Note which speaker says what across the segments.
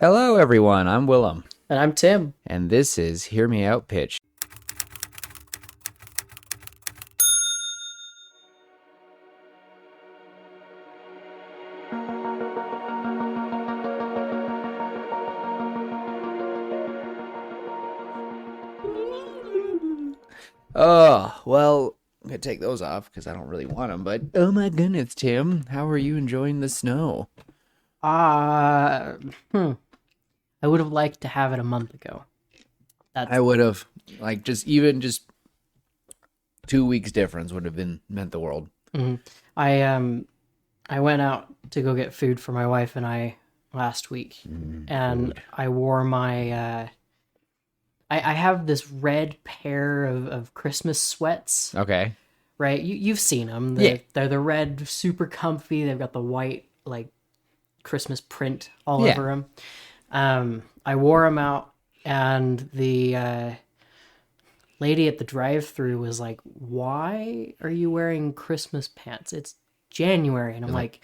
Speaker 1: Hello, everyone. I'm Willem,
Speaker 2: And I'm Tim.
Speaker 1: and this is Hear Me Out Pitch. Oh, well, I'm going to take those off because I don't really want them, but oh my goodness, Tim, how are you enjoying the snow?
Speaker 2: Uh, hmm. I would have liked to have it a month ago.
Speaker 1: I would have, like, just 2 weeks difference would have been meant the world.
Speaker 2: Mhm. I went out to go get food for my wife and I last week, and
Speaker 1: Food.
Speaker 2: I wore my I have this red pair of Christmas sweats,
Speaker 1: Okay.
Speaker 2: right? You've seen them.
Speaker 1: Yeah.
Speaker 2: They're the red, super comfy. They've got the white like Christmas print all
Speaker 1: Yeah.
Speaker 2: over them. I wore them out, and the lady at the drive-through was like, "Why are you wearing Christmas pants? It's January." And I'm like,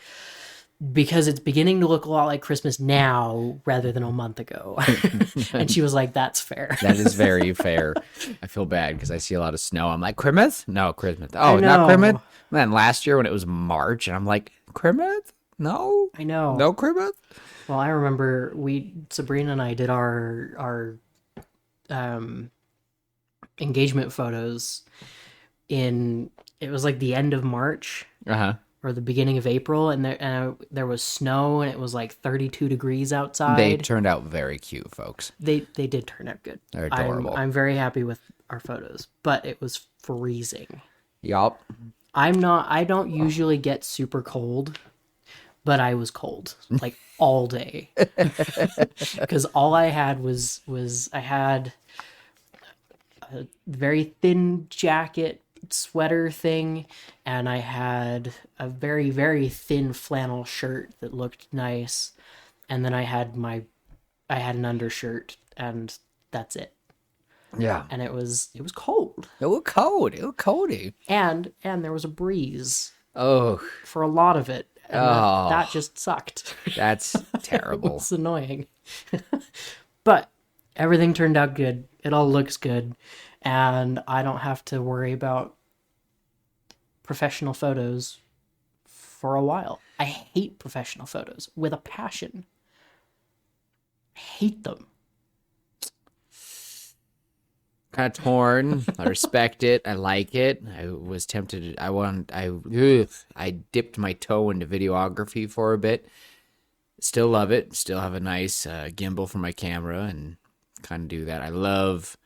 Speaker 2: "Because it's beginning to look a lot like Christmas now rather than a month ago." And she was like, "That's fair."
Speaker 1: That is very fair. I feel bad because I see a lot of snow. I'm like, Christmas? No, Christmas.
Speaker 2: I
Speaker 1: Oh, not Christmas?
Speaker 2: know.
Speaker 1: Man, last year when it was March, and I'm like, Christmas? No?
Speaker 2: I know.
Speaker 1: No Christmas?
Speaker 2: Well, I remember Sabrina and I did our um engagement photos in it was like the end of March
Speaker 1: Uh-huh.
Speaker 2: or the beginning of April, and there was snow, and it was like 32 degrees
Speaker 1: They
Speaker 2: outside.
Speaker 1: turned out very cute, folks.
Speaker 2: They did turn out good.
Speaker 1: They're adorable.
Speaker 2: I'm very happy with our photos, but it was freezing.
Speaker 1: Yup.
Speaker 2: I don't usually get super cold, but I was cold like all day because all I had was I had a very thin jacket sweater thing, and I had a very very thin flannel shirt that looked nice, and then I had an undershirt, and that's it.
Speaker 1: Yeah.
Speaker 2: And it was cold,
Speaker 1: It was cold. It was coldy.
Speaker 2: and there was a breeze
Speaker 1: Oh,
Speaker 2: for a lot of it, and
Speaker 1: Oh.
Speaker 2: that just sucked.
Speaker 1: that's terrible.
Speaker 2: It's annoying. But everything turned out good. It all looks good, and I don't have to worry about professional photos for a while. I hate professional photos with a passion. I hate them.
Speaker 1: Kind of torn. I respect it. I like it. I was tempted. I dipped my toe into videography for a bit. Still love it. Still have a nice gimbal for my camera and kind of do that. I love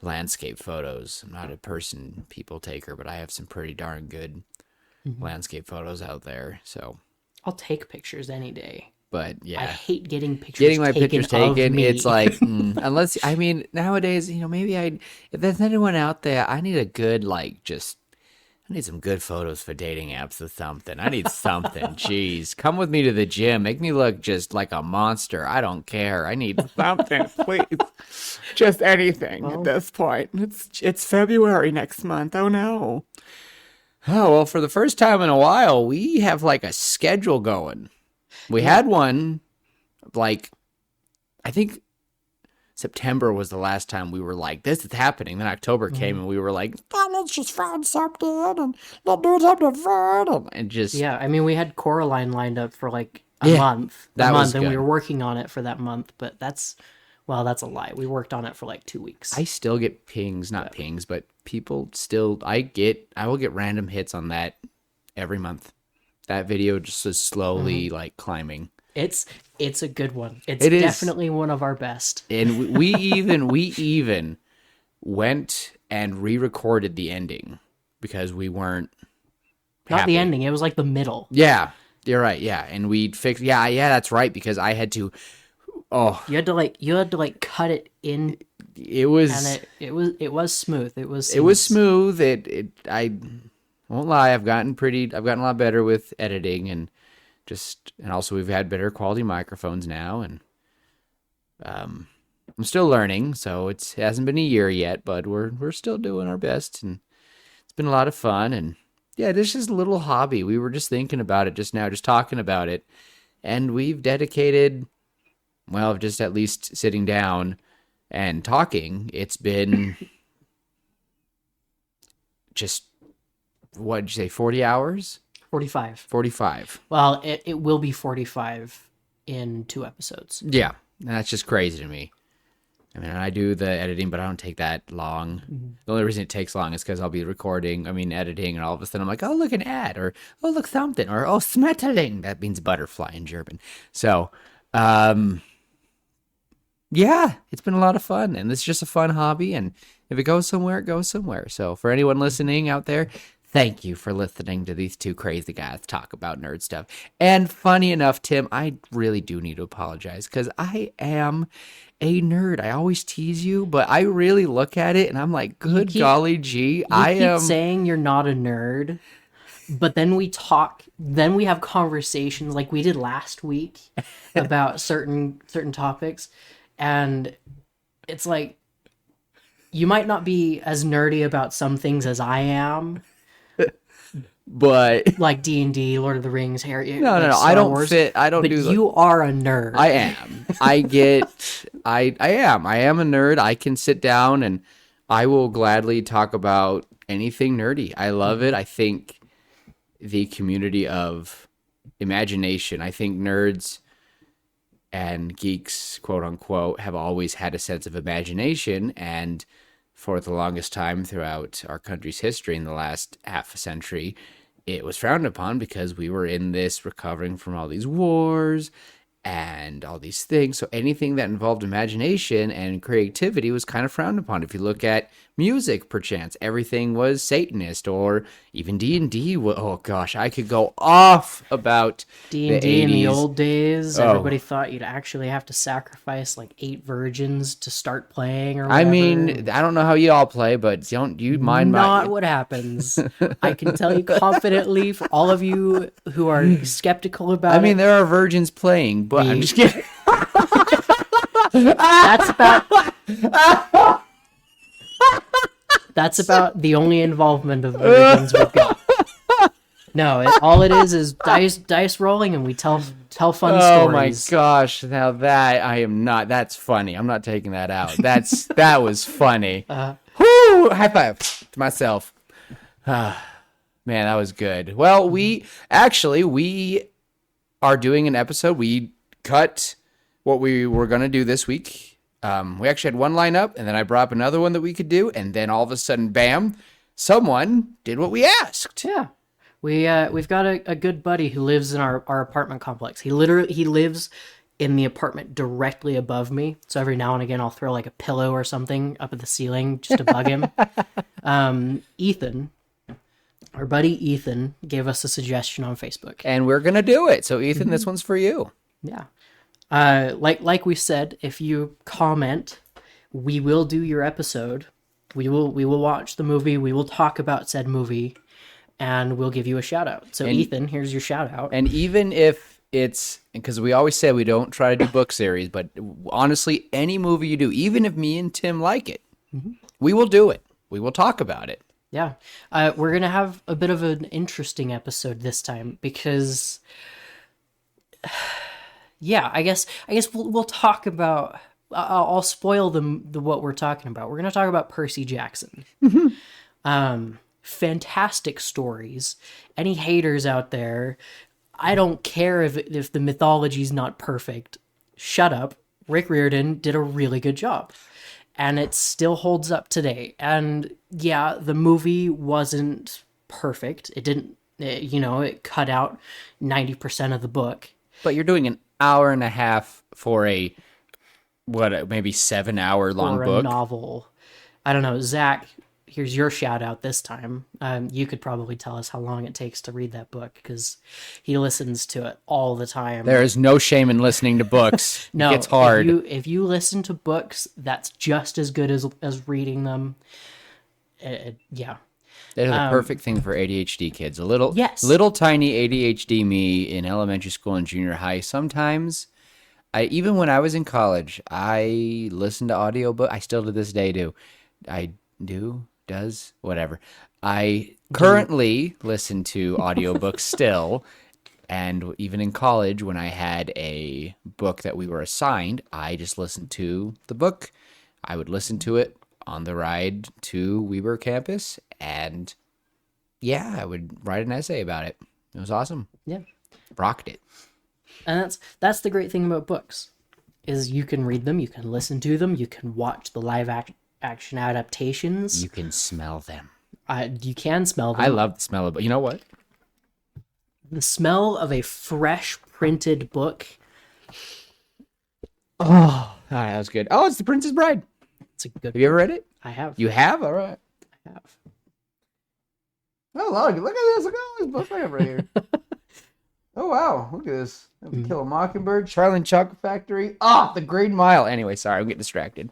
Speaker 1: landscape photos. I'm not a people taker, but I have some pretty darn good landscape photos out there. So,
Speaker 2: I'll take pictures any day.
Speaker 1: but
Speaker 2: I
Speaker 1: yeah,
Speaker 2: hate getting pictures
Speaker 1: getting my
Speaker 2: taken
Speaker 1: pictures
Speaker 2: of
Speaker 1: taken,
Speaker 2: me.
Speaker 1: it's like, unless, I mean, nowadays, maybe if there's anyone out there, I need a good, I need some good photos for dating apps or something. I need something. Jeez, come with me to the gym. Make me look just like a monster. I don't care. I need something, please. Just anything at this point. It's February next month. Oh no. Oh, well, for the first time in a while, we have like a schedule going. We had one, like, I think September was the last time we were like, this is happening. Then October came and we were like, oh, let's just find something and let's do something fun. And just,
Speaker 2: Yeah, I mean, we had Coraline lined up for like
Speaker 1: Yeah, that
Speaker 2: a
Speaker 1: was
Speaker 2: month, and we
Speaker 1: good.
Speaker 2: were working on it for that month. But that's a lie. We worked on it for like 2 weeks.
Speaker 1: I still get pings, not pings, but people still, I will get random hits on that every month. That video just is slowly like climbing.
Speaker 2: It's a good one. It's
Speaker 1: It is.
Speaker 2: definitely one of our best.
Speaker 1: And we even went and re-recorded the ending because we weren't
Speaker 2: Not
Speaker 1: happy.
Speaker 2: the ending. It was like the middle.
Speaker 1: Yeah, you're right. Yeah, and we'd fix. Yeah, that's right because I had to. Oh,
Speaker 2: You had to like cut it in,
Speaker 1: it was
Speaker 2: and it was smooth. It was
Speaker 1: smooth. I won't lie. I've gotten a lot better with editing and also we've had better quality microphones now and I'm still learning, so it hasn't been a year yet, but we're still doing our best, and it's been a lot of fun. And yeah, this is a little hobby. We were just thinking about it just now, just talking about it, and we've dedicated well, just at least sitting down and talking, it's been just, what did you say, 40 hours?
Speaker 2: 45.
Speaker 1: 45.
Speaker 2: Well, it will be 45 in 2 episodes.
Speaker 1: Yeah, that's just crazy to me. I mean, I do the editing, but I don't take that long. The only reason it takes long is because I'll be editing, and all of a sudden I'm like, oh, look, an ad, or oh, look, something, or oh, Schmetterling. That means butterfly in German. So, yeah, it's been a lot of fun, and it's just a fun hobby, and if it goes somewhere, it goes somewhere. So for anyone listening out there, thank you for listening to these two crazy guys talk about nerd stuff. And funny enough, Tim, I really do need to apologize because I am a nerd. I always tease you, but I really look at it and I'm like, good golly gee, I
Speaker 2: keep
Speaker 1: am
Speaker 2: saying you're not a nerd, but then we have conversations like we did last week about certain topics, and it's like you might not be as nerdy about some things as I am.
Speaker 1: But
Speaker 2: like D&D, Lord of the Rings, Harry.
Speaker 1: No,
Speaker 2: Star
Speaker 1: I don't
Speaker 2: Wars,
Speaker 1: fit. I don't
Speaker 2: but
Speaker 1: do.
Speaker 2: You are a nerd.
Speaker 1: I am. I am. I am a nerd. I can sit down and I will gladly talk about anything nerdy. I love it. I think the community of imagination. I think nerds and geeks, quote unquote, have always had a sense of imagination, and for the longest time throughout our country's history in the last half a century, it was frowned upon because we were in this recovering from all these wars and all these things. So anything that involved imagination and creativity was kind of frowned upon. If you look at music, perchance, everything was Satanist, or even D&D. Oh gosh, I could go off about
Speaker 2: D&D in the old days. Everybody thought you'd actually have to sacrifice like 8 virgins to start playing, or whatever.
Speaker 1: I mean, I don't know how you all play, but don't you mind
Speaker 2: Not what happens. I can tell you confidently, for all of you who are skeptical about it.
Speaker 1: I mean, there are virgins playing, but I'm just kidding.
Speaker 2: That's about the only involvement of virgins we've got. No, all it is dice rolling, and we tell fun stories.
Speaker 1: Oh my gosh! Now that's funny. I'm not taking that out. That was funny. Whoo! High five to myself. Man, that was good. Well, we are doing an episode. We cut what we were gonna do this week. We actually had one line up, and then I brought up another one that we could do, and then all of a sudden, bam, someone did what we asked.
Speaker 2: Yeah. We've got a good buddy who lives in our apartment complex. He lives in the apartment directly above me. So every now and again, I'll throw like a pillow or something up at the ceiling just to bug him. Ethan, our buddy Ethan, gave us a suggestion on Facebook,
Speaker 1: and we're gonna do it. So Ethan, this one's for you.
Speaker 2: Yeah. Like we said, if you comment, we will do your episode. We will watch the movie. We will talk about said movie, and we'll give you a shout out. So Ethan, here's your shout out.
Speaker 1: And even if it's, because we always say we don't try to do book series, but honestly, any movie you do, even if me and Tim like it, we will do it. We will talk about it.
Speaker 2: Yeah. We're going to have a bit of an interesting episode this time because, yeah, I guess we'll talk about, I'll spoil the what we're talking about. We're going to talk about Percy Jackson. Fantastic stories. Any haters out there, I don't care if the mythology's not perfect. Shut up. Rick Riordan did a really good job. And it still holds up today. And yeah, the movie wasn't perfect. It didn't, it cut out 90% of the book.
Speaker 1: But you're doing an hour and a half for a, maybe 7-hour long book?
Speaker 2: Or a novel. I don't know. Zach, here's your shout out this time. You could probably tell us how long it takes to read that book because he listens to it all the time.
Speaker 1: There is no shame in listening to books.
Speaker 2: No,
Speaker 1: it's hard.
Speaker 2: If you listen to books, that's just as good as reading them. Yeah.
Speaker 1: That is a perfect thing for ADHD kids. Little tiny ADHD me in elementary school and junior high. Sometimes, even when I was in college, I listened to audiobook. I still to this day do. Whatever. I currently listen to audiobooks still. And even in college, when I had a book that we were assigned, I just listened to the book. I would listen to it on the ride to Weber campus, and yeah, I would write an essay about it. It was awesome.
Speaker 2: Yeah.
Speaker 1: Rocked it.
Speaker 2: And that's the great thing about books, is you can read them, you can listen to them, you can watch the live action adaptations.
Speaker 1: You can smell them.
Speaker 2: You can smell them.
Speaker 1: I love the smell of it. You know what?
Speaker 2: The smell of a fresh printed book.
Speaker 1: Oh, all right, that was good. Oh, it's The Princess Bride.
Speaker 2: It's a good.
Speaker 1: Have you ever read it?
Speaker 2: I have.
Speaker 1: You have? All right.
Speaker 2: I have.
Speaker 3: Oh, look at this. Look at all this book I have right here. Oh, wow. Look at this. To Kill a Mockingbird, Charlie and Chocolate Factory.
Speaker 1: Ah, The Green Mile. Anyway, sorry, I'm getting distracted.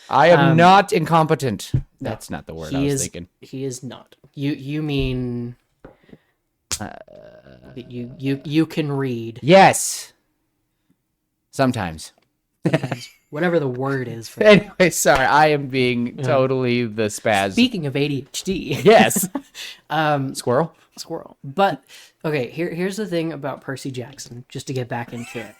Speaker 1: I am not incompetent. That's not the word I was thinking.
Speaker 2: He is not. You mean you can read.
Speaker 1: Yes. Sometimes.
Speaker 2: Whatever the word is for
Speaker 1: Anyway, sorry, I am being totally the spaz.
Speaker 2: Speaking of ADHD.
Speaker 1: Yes. Squirrel.
Speaker 2: But okay, here's the thing about Percy Jackson, just to get back into it.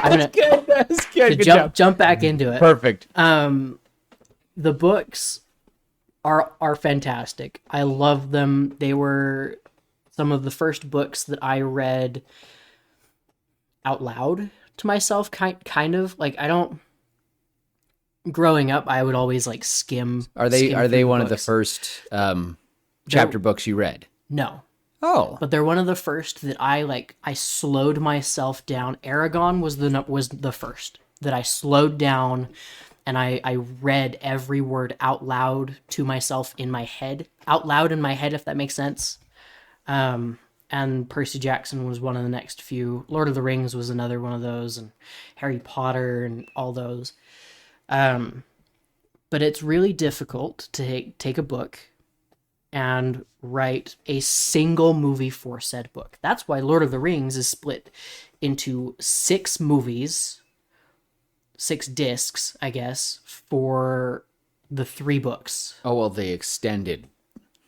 Speaker 2: That's
Speaker 1: Good. That's good. Good job.
Speaker 2: Jump back into it.
Speaker 1: Perfect.
Speaker 2: The books are fantastic. I love them. They were some of the first books that I read out loud to myself, kind of. Like, I don't, growing up, I would always like skim.
Speaker 1: Are they
Speaker 2: through
Speaker 1: one of the
Speaker 2: books.
Speaker 1: first chapter books you read?
Speaker 2: No,
Speaker 1: Oh.
Speaker 2: but they're one of the first that I slowed myself down. Aragon was the first that I slowed down, and I read every word out loud to myself in my head, if that makes sense. And Percy Jackson was one of the next few. Lord of the Rings was another one of those, and Harry Potter and all those. But it's really difficult to take a book and write a single movie for said book. That's why Lord of the Rings is split into 6 movies, 6 discs, I guess, for the 3 books.
Speaker 1: Oh, well, they extended.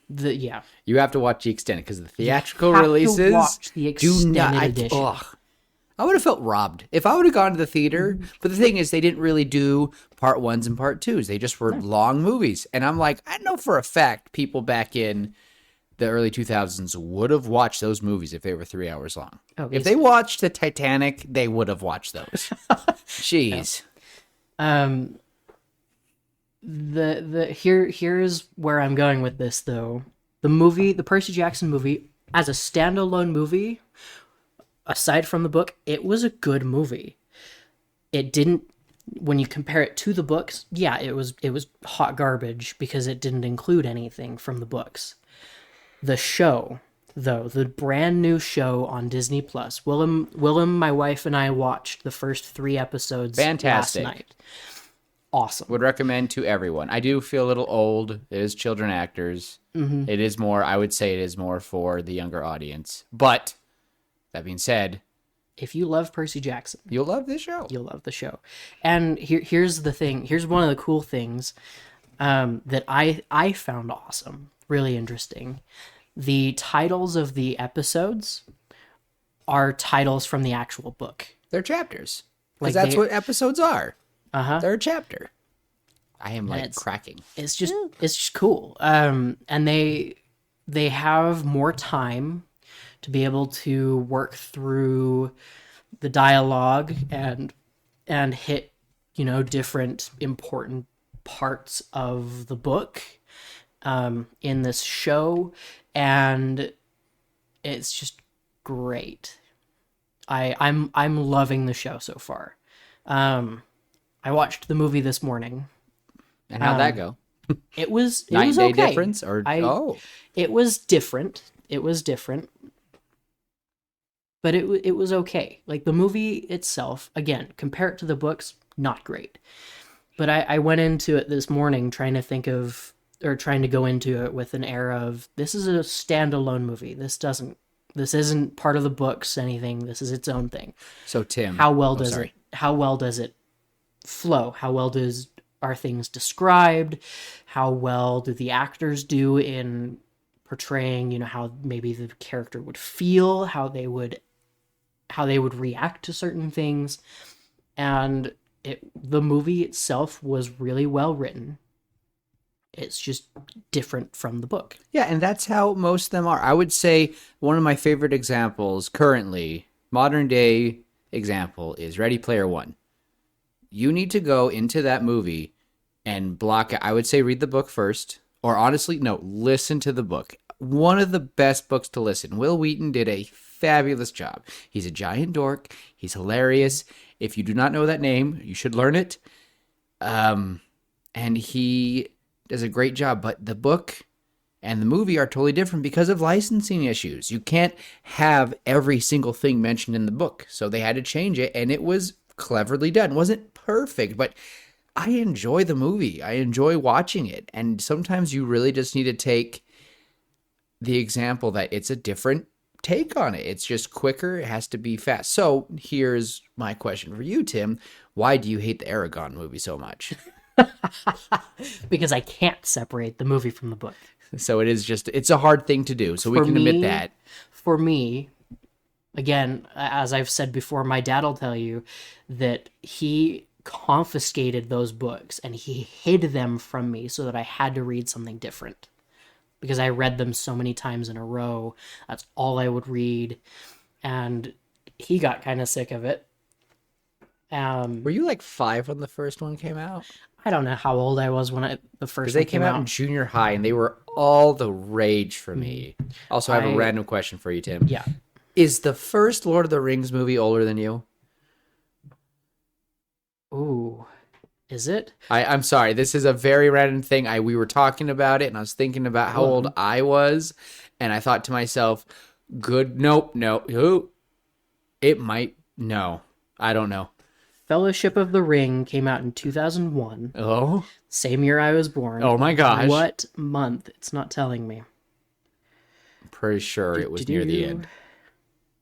Speaker 2: Yeah.
Speaker 1: You have to watch the extended because the theatrical
Speaker 2: have to
Speaker 1: releases
Speaker 2: watch the extended edition.
Speaker 1: I would have felt robbed if I would have gone to the theater. But the thing is, they didn't really do part 1s and part 2s. They just were long movies. And I'm like, I know for a fact people back in the early 2000s would have watched those movies if they were 3 hours long.
Speaker 2: Oh,
Speaker 1: if they watched the Titanic, they would have watched those. Jeez.
Speaker 2: Here's where I'm going with this, though. The Percy Jackson movie, as a standalone movie, aside from the book, it was a good movie. It didn't, when you compare it to the books, yeah, it was hot garbage because it didn't include anything from the books. The show, though, the brand new show on Disney Plus, Willem, my wife, and I watched the first 3 episodes
Speaker 1: Fantastic.
Speaker 2: last night. Awesome.
Speaker 1: Would recommend to everyone. I do feel a little old. It is children actors. Mm-hmm. It is more, I would say it is more for the younger audience. But that being said,
Speaker 2: if you love Percy Jackson,
Speaker 1: you'll love this show.
Speaker 2: You'll love the show. And here's the thing. Here's one of the cool things that I found awesome, really interesting. The titles of the episodes are titles from the actual book.
Speaker 1: They're chapters.
Speaker 2: Like
Speaker 1: Because that's what episodes are.
Speaker 2: Uh-huh.
Speaker 1: They're a chapter. I am cracking.
Speaker 2: It's just cool. And they have more time to be able to work through the dialogue and hit, different important parts of the book in this show, and it's just great. I'm loving the show so far. I watched the movie this morning.
Speaker 1: And how'd that go?
Speaker 2: It was
Speaker 1: Night and day
Speaker 2: okay.
Speaker 1: difference?
Speaker 2: It was different. But it was okay. Like, the movie itself, again, compare it to the books, not great. But I went into it this morning trying to go into it with an air of, this is a standalone movie. This isn't part of the books, anything. This is its own thing.
Speaker 1: So Tim,
Speaker 2: how well does it flow? How well are things described? How well do the actors do in portraying, you know, how maybe the character would feel, how they would react to certain things. And the movie itself was really well written. It's just different from the book.
Speaker 1: Yeah, and that's how most of them are. I would say one of my favorite examples currently, modern day example, is Ready Player One. You need to go into that movie and block it. I would say read the book first, or honestly, no, listen to the book. One of the best books to listen. Will Wheaton did a fabulous job. He's a giant dork. He's hilarious. If you do not know that name, you should learn it. And he does a great job. But the book and the movie are totally different because of licensing issues. You can't have every single thing mentioned in the book. So they had to change it, and it was cleverly done. It wasn't perfect, but I enjoy the movie. I enjoy watching it. And sometimes you really just need to take the example that it's a different take on it. It's just quicker. It has to be fast. So here's my question for you, Tim. Why do you hate the Aragon movie so much?
Speaker 2: Because I can't separate the movie from the book.
Speaker 1: So it's a hard thing to do. So we can admit that.
Speaker 2: For me, again, as I've said before, my dad will tell you that he confiscated those books and he hid them from me so that I had to read something different. Because I read them so many times in a row. That's all I would read. And he got kind of sick of it.
Speaker 1: Were you like 5 when the first one came out?
Speaker 2: I don't know how old I was when the first
Speaker 1: They
Speaker 2: one
Speaker 1: came out in junior high, and they were all the rage for me. Also, I have a random question for you, Tim.
Speaker 2: Yeah.
Speaker 1: Is the first Lord of the Rings movie older than you?
Speaker 2: Ooh. Is it?
Speaker 1: I'm sorry. This is a very random thing. We were talking about it, and I was thinking about how old I was, and I thought to myself, no. It might, no. I don't know.
Speaker 2: Fellowship of the Ring came out in 2001.
Speaker 1: Oh?
Speaker 2: Same year I was born.
Speaker 1: Oh my gosh.
Speaker 2: What month? It's not telling me.
Speaker 1: I'm pretty sure it was near the end.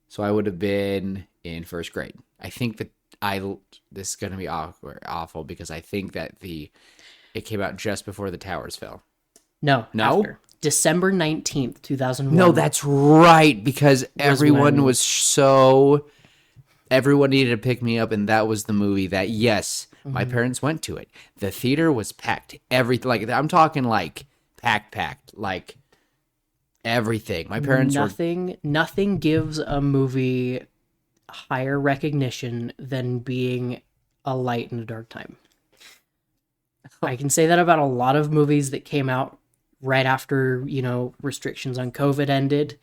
Speaker 1: So I would have been in first grade. I think that this is going to be awful because I think that it came out just before the towers fell.
Speaker 2: No.
Speaker 1: No?
Speaker 2: December 19th, 2001.
Speaker 1: No, that's right, because everyone needed to pick me up, and that was the movie that, yes, my parents went to it. The theater was packed. I'm talking like packed, like everything. My parents
Speaker 2: Nothing gives a movie higher recognition than being a light in a dark time. I can say that about a lot of movies that came out right after, restrictions on COVID ended.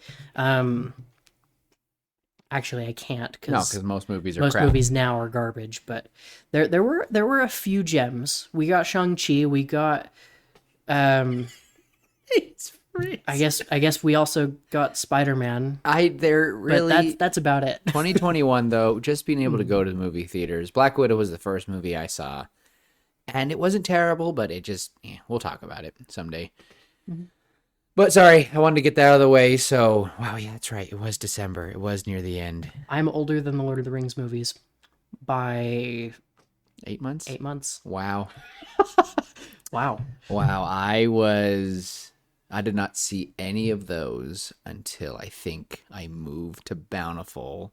Speaker 2: Actually, I can't
Speaker 1: because most movies are
Speaker 2: most
Speaker 1: crap.
Speaker 2: movies now are garbage. But there were a few gems. We got Shang-Chi. We got
Speaker 1: It's free.
Speaker 2: I guess we also got Spider-Man.
Speaker 1: They're really
Speaker 2: But that's about it.
Speaker 1: 2021 though, just being able to go to the movie theaters. Black Widow was the first movie I saw, and it wasn't terrible, but it just we'll talk about it someday. Mm-hmm. But sorry, I wanted to get that out of the way. So, wow, yeah, that's right. It was December. It was near the end.
Speaker 2: I'm older than the Lord of the Rings movies by
Speaker 1: 8 months.
Speaker 2: 8 months.
Speaker 1: Wow.
Speaker 2: Wow.
Speaker 1: I did not see any of those until I think I moved to Bountiful.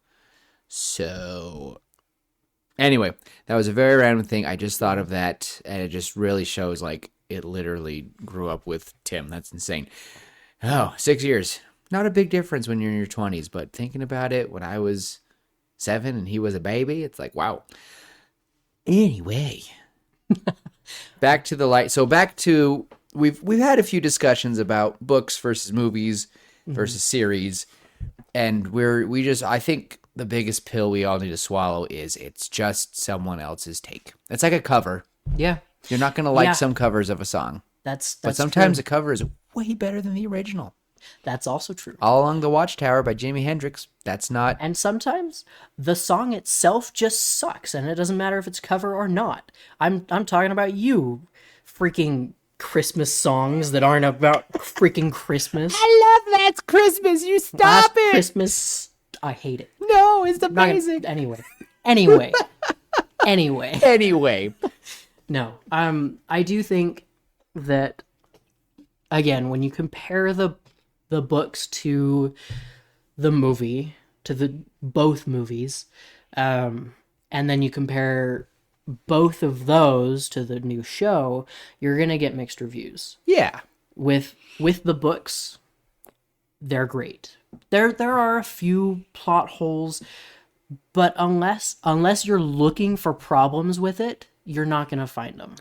Speaker 1: So, anyway, that was a very random thing. I just thought of that, and it just really shows it literally grew up with Tim. That's insane. Oh, 6 years. Not a big difference when you're in your 20s, but thinking about it, when I was 7 and he was a baby, it's like, wow. Anyway, back to the light. So back to, we've had a few discussions about books versus movies versus series, and I think the biggest pill we all need to swallow is it's just someone else's take. It's like a cover.
Speaker 2: Yeah.
Speaker 1: You're not going to like some covers of a song.
Speaker 2: But
Speaker 1: sometimes
Speaker 2: true.
Speaker 1: a cover is way better than the original.
Speaker 2: That's also true.
Speaker 1: All Along the Watchtower by Jimi Hendrix. That's not...
Speaker 2: And sometimes the song itself just sucks, and it doesn't matter if it's cover or not. I'm talking about you, freaking Christmas songs that aren't about freaking Christmas.
Speaker 1: I love That's Christmas. You stop
Speaker 2: Last
Speaker 1: it.
Speaker 2: Christmas, I hate it.
Speaker 1: No, it's amazing.
Speaker 2: Anyway.
Speaker 1: Anyway.
Speaker 2: No, I do think that, again, when you compare the the books to the movie, to the both movies, and then you compare both of those to the new show, you're gonna get mixed reviews.
Speaker 1: Yeah.
Speaker 2: With the books, they're great. There are a few plot holes, but unless you're looking for problems with it, you're not gonna find them.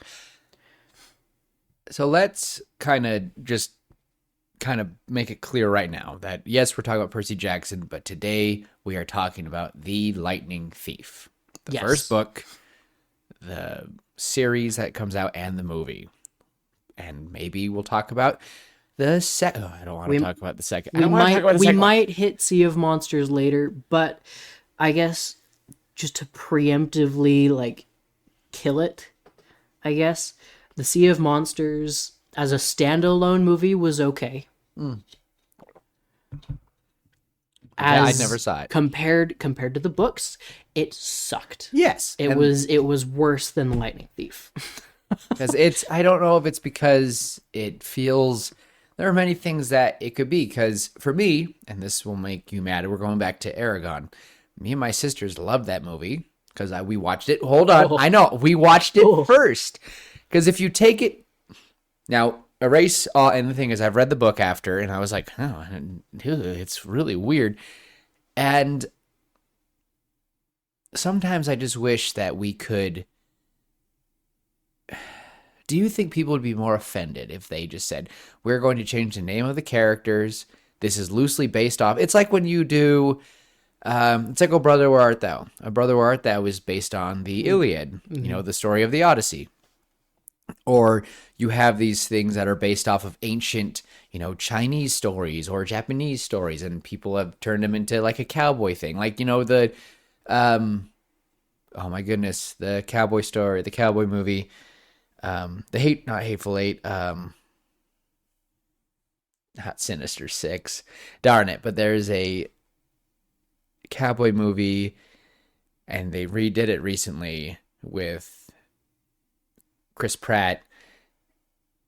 Speaker 1: So let's kind of make it clear right now that yes, we're talking about Percy Jackson, but today we are talking about The Lightning Thief. The
Speaker 2: Yes.
Speaker 1: first book, the series that comes out, and the movie. And maybe we'll talk about the second. Oh, I don't want to talk about the second. I don't want to talk about the
Speaker 2: We
Speaker 1: second one.
Speaker 2: might hit Sea of Monsters later, but I guess just to preemptively like kill it, I guess the Sea of Monsters as a standalone movie was okay.
Speaker 1: I never saw it.
Speaker 2: Compared to the books, it sucked.
Speaker 1: Yes.
Speaker 2: It was worse than Lightning Thief.
Speaker 1: Because I don't know if it's because it feels, there are many things that it could be. Because for me, and this will make you mad, we're going back to Aragon. Me and my sisters loved that movie because we watched it. Hold on.
Speaker 2: Oh.
Speaker 1: I know. We watched it
Speaker 2: Oh.
Speaker 1: first. Because if you take it, now erase all, and the thing is, I've read the book after, and I was like, oh, it's really weird. And sometimes I just wish that we could. Do you think people would be more offended if they just said, we're going to change the name of the characters? This is loosely based off. It's like when you do, it's like, Oh Brother, Where Art Thou? A Brother, Where Art Thou is based on the Iliad, the story of the Odyssey. Or you have these things that are based off of ancient, Chinese stories or Japanese stories, and people have turned them into like a cowboy thing. Like, oh my goodness, the cowboy story, the cowboy movie. Not Hateful Eight, not Sinister Six, darn it, but there's a cowboy movie and they redid it recently with Chris Pratt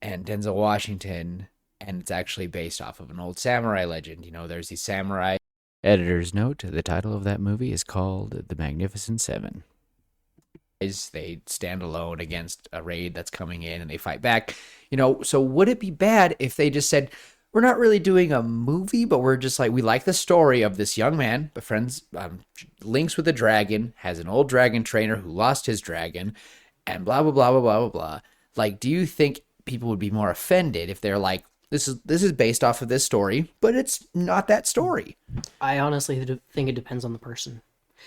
Speaker 1: and Denzel Washington, and it's actually based off of an old samurai legend. There's these samurai. Editor's note, the title of that movie is called The Magnificent Seven. They stand alone against a raid that's coming in and they fight back. So would it be bad if they just said, we're not really doing a movie, but we're just like, we like the story of this young man, befriends, links with a dragon, has an old dragon trainer who lost his dragon, and blah, blah, blah, blah, blah, blah, blah. Like, do you think people would be more offended if they're like, this is based off of this story, but it's not that story?
Speaker 2: I honestly think it depends on the person.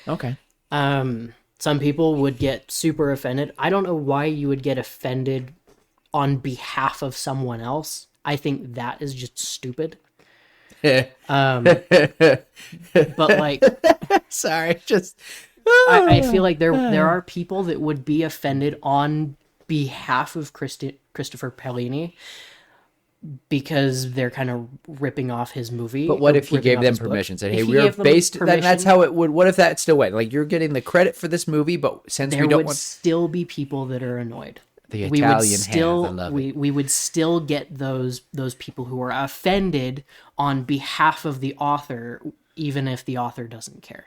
Speaker 1: Okay.
Speaker 2: Some people would get super offended. I don't know why you would get offended on behalf of someone else. I think that is just stupid. But like,
Speaker 1: sorry, just
Speaker 2: I feel like there are people that would be offended on behalf of Christopher Paolini because they're kind of ripping off his movie.
Speaker 1: But what
Speaker 2: or
Speaker 1: if he
Speaker 2: ripping
Speaker 1: gave
Speaker 2: off
Speaker 1: them
Speaker 2: his book.
Speaker 1: permission? Said,
Speaker 2: If
Speaker 1: hey,
Speaker 2: he
Speaker 1: we're
Speaker 2: gave them
Speaker 1: based. That's
Speaker 2: permission,
Speaker 1: how it would. What if that still went? Like, you're getting the credit for this movie, but since
Speaker 2: there
Speaker 1: we don't
Speaker 2: would
Speaker 1: want
Speaker 2: still be people that are annoyed.
Speaker 1: the
Speaker 2: We would
Speaker 1: Italian
Speaker 2: still
Speaker 1: hands, I love it.
Speaker 2: we would still get those people who are offended on behalf of the author, even if the author doesn't care,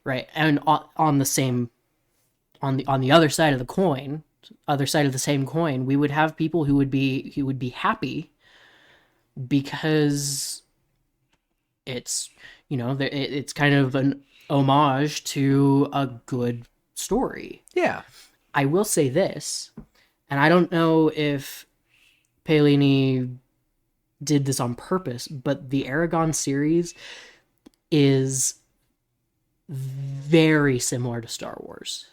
Speaker 2: right? And on the other side of the coin, other side of the same coin, we would have people who would be happy because it's it's kind of an homage to a good story.
Speaker 1: Yeah.
Speaker 2: I will say this, and I don't know if Paolini did this on purpose, but the Aragon series is very similar to Star Wars.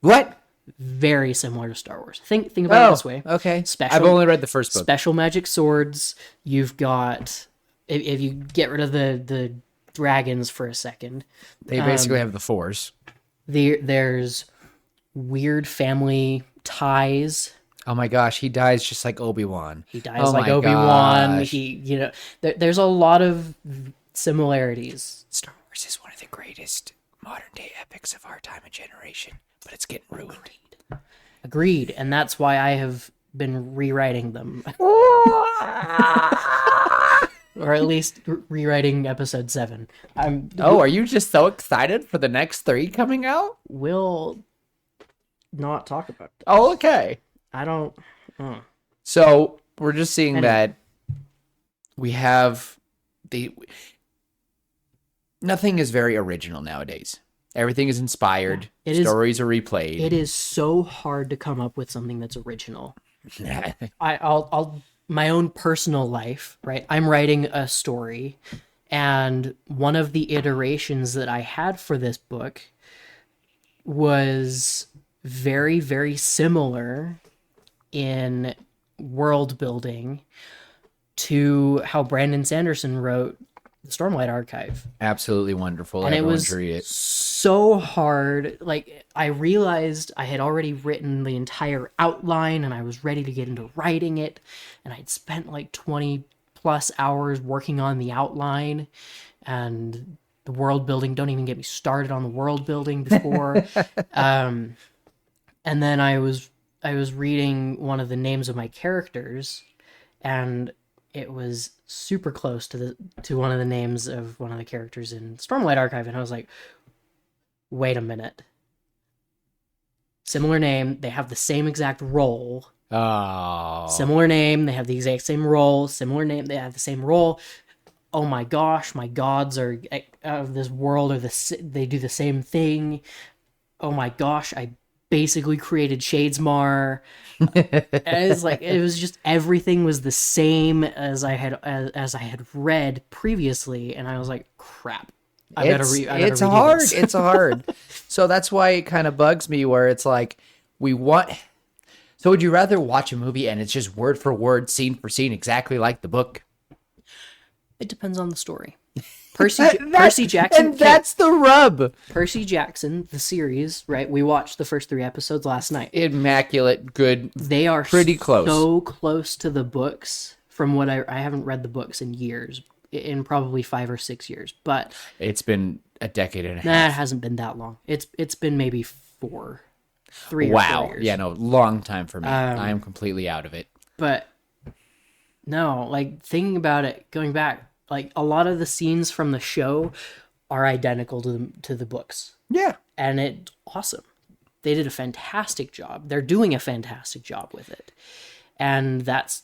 Speaker 1: What?
Speaker 2: Very similar to Star Wars. Think about it this way.
Speaker 1: Okay.
Speaker 2: Special-
Speaker 1: I've only read the first book.
Speaker 2: Special magic swords. You've got, if you get rid of the dragons for a second,
Speaker 1: They basically have the Force.
Speaker 2: there's weird family ties.
Speaker 1: Oh my gosh, he dies just like Obi-Wan.
Speaker 2: He dies
Speaker 1: Oh
Speaker 2: like
Speaker 1: my
Speaker 2: Obi-Wan.
Speaker 1: gosh.
Speaker 2: There's a lot of similarities.
Speaker 1: Star Wars is one of the greatest modern day epics of our time and generation, but it's getting ruined.
Speaker 2: Agreed, and that's why I have been rewriting them. or at least rewriting episode 7.
Speaker 1: Oh, are you just so excited for the next 3 coming out?
Speaker 2: We'll not talk about it.
Speaker 1: Oh, okay.
Speaker 2: I don't.
Speaker 1: So we're just seeing
Speaker 2: Anyway.
Speaker 1: that we have nothing is very original nowadays. Everything is inspired.
Speaker 2: It is-
Speaker 1: Stories are replayed.
Speaker 2: It is so hard to come up with something that's original. I'll my own personal life, right? I'm writing a story, and one of the iterations that I had for this book was very, very similar in world building to how Brandon Sanderson wrote the Stormlight Archive.
Speaker 1: Absolutely wonderful.
Speaker 2: And it
Speaker 1: Everyone
Speaker 2: was
Speaker 1: should read it.
Speaker 2: so hard. Like, I realized I had already written the entire outline and I was ready to get into writing it, and I'd spent like 20 plus hours working on the outline, and the world building. Don't even get me started on the world building before. And then I was reading one of the names of my characters, and it was super close to one of the names of one of the characters in Stormlight Archive, and I was like, wait a minute. Similar name, they have the same exact role.
Speaker 1: Oh.
Speaker 2: Similar name, they have the exact same role. Similar name, they have the same role. Oh my gosh, my gods are out of this world, or they do the same thing. Oh my gosh, I basically created Shadesmar. It's like, it was just, everything was the same as I had read previously, and I was like, crap.
Speaker 1: It's hard. It's hard. So that's why it kind of bugs me, where it's like, so would you rather watch a movie and it's just word for word, scene for scene, exactly like the book?
Speaker 2: It depends on the story. Percy Jackson.
Speaker 1: And that's the rub.
Speaker 2: Percy Jackson, the series, right? We watched the first 3 episodes last night.
Speaker 1: Immaculate, good.
Speaker 2: They are
Speaker 1: pretty close.
Speaker 2: So close to the books. From what I haven't read the books in years, in probably 5 or 6 years, but
Speaker 1: It's been a decade and a
Speaker 2: nah,
Speaker 1: half.
Speaker 2: it hasn't been that long. It's been maybe 3 or 4
Speaker 1: Wow.
Speaker 2: years.
Speaker 1: Yeah, no, long time for me. I am completely out of it.
Speaker 2: But no, like, thinking about it, going back, like, a lot of the scenes from the show are identical to the books.
Speaker 1: Yeah.
Speaker 2: And it's awesome. They did a fantastic job. They're doing a fantastic job with it. And that's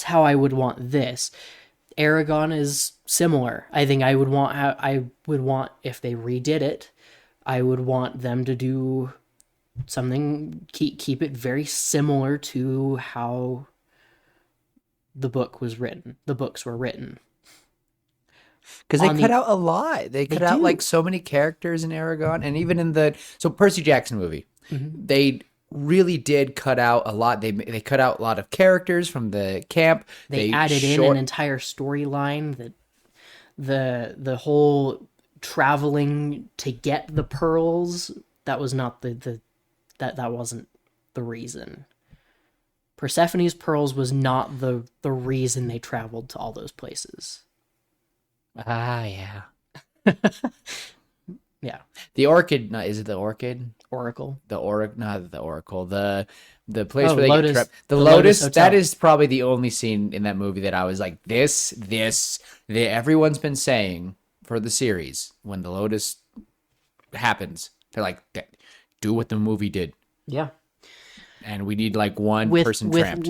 Speaker 2: how I would want this. Aragon is similar. I think I would want if they redid it, I would want them to do something, keep it very similar to how the books were written.
Speaker 1: Because they cut out a lot. They cut out
Speaker 2: do.
Speaker 1: like so many characters in Aragon, and even in the Percy Jackson movie, they really did cut out a lot. They cut out a lot of characters from the camp.
Speaker 2: They added in an entire storyline, that the whole traveling to get the pearls, that was not that wasn't the reason. Persephone's pearls was not the reason they traveled to all those places.
Speaker 1: Yeah.
Speaker 2: Yeah.
Speaker 1: The Orchid. No, is it the Orchid?
Speaker 2: Oracle.
Speaker 1: Not the Oracle. The place where they
Speaker 2: Lotus.
Speaker 1: get trapped. The
Speaker 2: The
Speaker 1: Lotus.
Speaker 2: Lotus Hotel.
Speaker 1: That is probably the only scene in that movie that I was like, everyone's been saying for the series, when the Lotus happens, they're like, do what the movie did.
Speaker 2: Yeah.
Speaker 1: And we need like one person
Speaker 2: with
Speaker 1: trapped.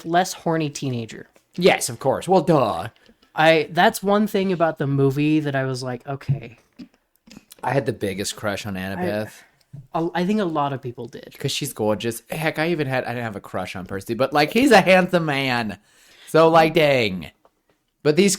Speaker 2: less horny teenager.
Speaker 1: Yes, of course. Well, duh.
Speaker 2: That's one thing about the movie that I was like, okay.
Speaker 1: I had the biggest crush on Annabeth
Speaker 2: I think a lot of people did.
Speaker 1: because she's gorgeous. Heck, I didn't have a crush on Percy, but like, he's a handsome man. So like, dang. But these,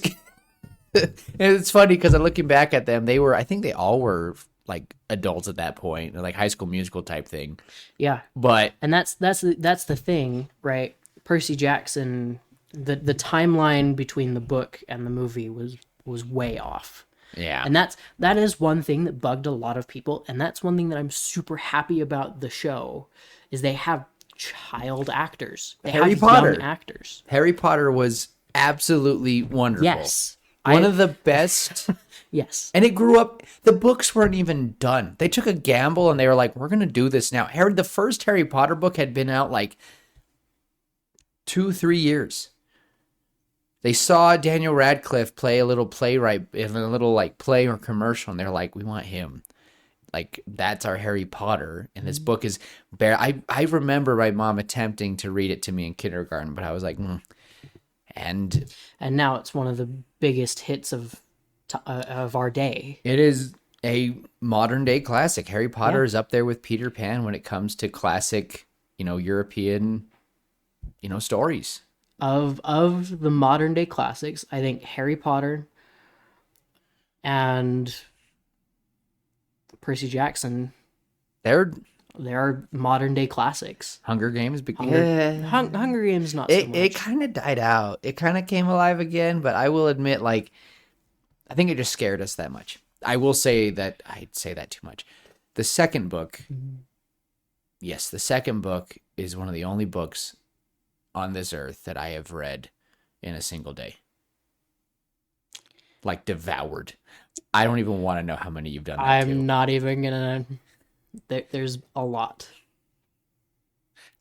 Speaker 1: and it's funny because I'm looking back at them. I think they all were like adults at that point, like High School Musical type thing.
Speaker 2: Yeah.
Speaker 1: But
Speaker 2: And that's the thing, right? Percy Jackson, the timeline between the book and the movie was way off.
Speaker 1: yeah,
Speaker 2: And that is one thing that bugged a lot of people, and that's one thing that I'm super happy about the show, is they have child actors. They
Speaker 1: Harry
Speaker 2: have
Speaker 1: Potter.
Speaker 2: young actors.
Speaker 1: Harry Potter was absolutely wonderful.
Speaker 2: Yes.
Speaker 1: One of the best.
Speaker 2: Yes.
Speaker 1: And it grew up. The books weren't even done. They took a gamble and they were like, "We're gonna do this now." The first Harry Potter book had been out like 2-3 years, They saw Daniel Radcliffe play a little playwright in a little like play or commercial, and they're like, we want him. Like, that's our Harry Potter. And this book is bare. I remember my mom attempting to read it to me in kindergarten, but I was like, And
Speaker 2: now it's one of the biggest hits of our day.
Speaker 1: it is a modern day classic. Harry Potter is up there with Peter Pan when it comes to classic, European, stories.
Speaker 2: Of the modern day classics, I think Harry Potter and Percy Jackson,
Speaker 1: They're
Speaker 2: they're modern day classics.
Speaker 1: Hunger Games.
Speaker 2: Hunger Games, not so much.
Speaker 1: It kind of died out. It kind of came alive again, but I will admit, like, I think it just scared us that much. I will say that I'd say that too much. The second book, yes, the second book is one of the only books on this earth that I have read in a single day. Like, devoured. I don't even want to know how many you've done that
Speaker 2: I'm not even gonna. There's a lot.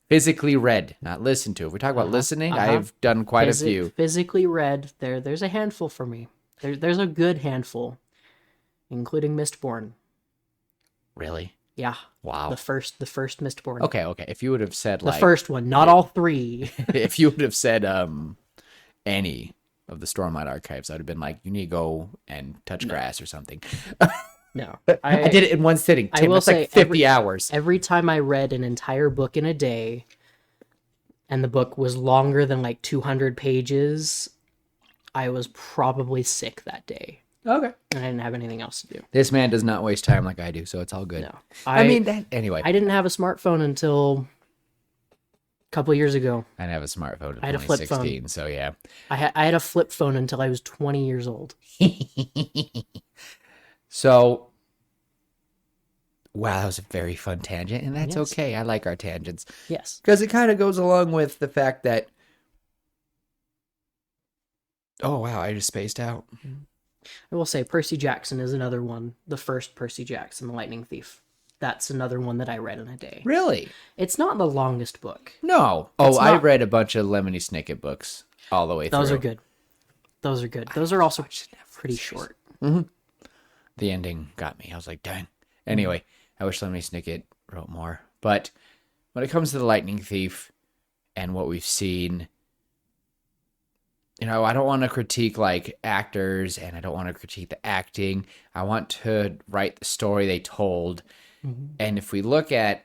Speaker 1: Physically read, not listened to. If we talk about listening, I've done quite a few.
Speaker 2: Physically read. There's a handful for me. There's a good handful, including Mistborn.
Speaker 1: Really?
Speaker 2: Yeah.
Speaker 1: Wow.
Speaker 2: The first Mistborn.
Speaker 1: Okay. If you would have said
Speaker 2: The first one, not all three.
Speaker 1: if you would have said any of the Stormlight Archives, I would have been like, you need to go and touch grass or something.
Speaker 2: No,
Speaker 1: I did it in one sitting.
Speaker 2: I will
Speaker 1: That's like
Speaker 2: say
Speaker 1: 50 hours.
Speaker 2: Every time I read an entire book in a day, and the book was longer than like 200 pages, I was probably sick that day.
Speaker 1: Okay.
Speaker 2: And I didn't have anything else to do.
Speaker 1: This man does not waste time like I do, so it's all good.
Speaker 2: No.
Speaker 1: I mean, anyway.
Speaker 2: I didn't have a smartphone until a couple of years ago.
Speaker 1: I didn't have a smartphone in
Speaker 2: I had a flip phone.
Speaker 1: 2016, so yeah.
Speaker 2: I had a flip phone until I was 20 years old.
Speaker 1: So, wow, that was a very fun tangent, and that's
Speaker 2: Yes.
Speaker 1: okay. I like our tangents.
Speaker 2: Yes.
Speaker 1: Because it kind of goes along with the fact that... Oh, wow, I just spaced out.
Speaker 2: I will say Percy Jackson is another one. The first Percy Jackson, The Lightning Thief. That's another one that I read in a day.
Speaker 1: Really?
Speaker 2: It's not the longest book.
Speaker 1: No. I read a bunch of Lemony Snicket books all the way through.
Speaker 2: Those are good. Those are also pretty short.
Speaker 1: The ending got me. I was like, dang. Anyway, I wish Lemony Snicket wrote more. But when it comes to The Lightning Thief and what we've seen, I don't want to critique like actors, and I don't want to critique the acting. I want to write the story they told. And if we look at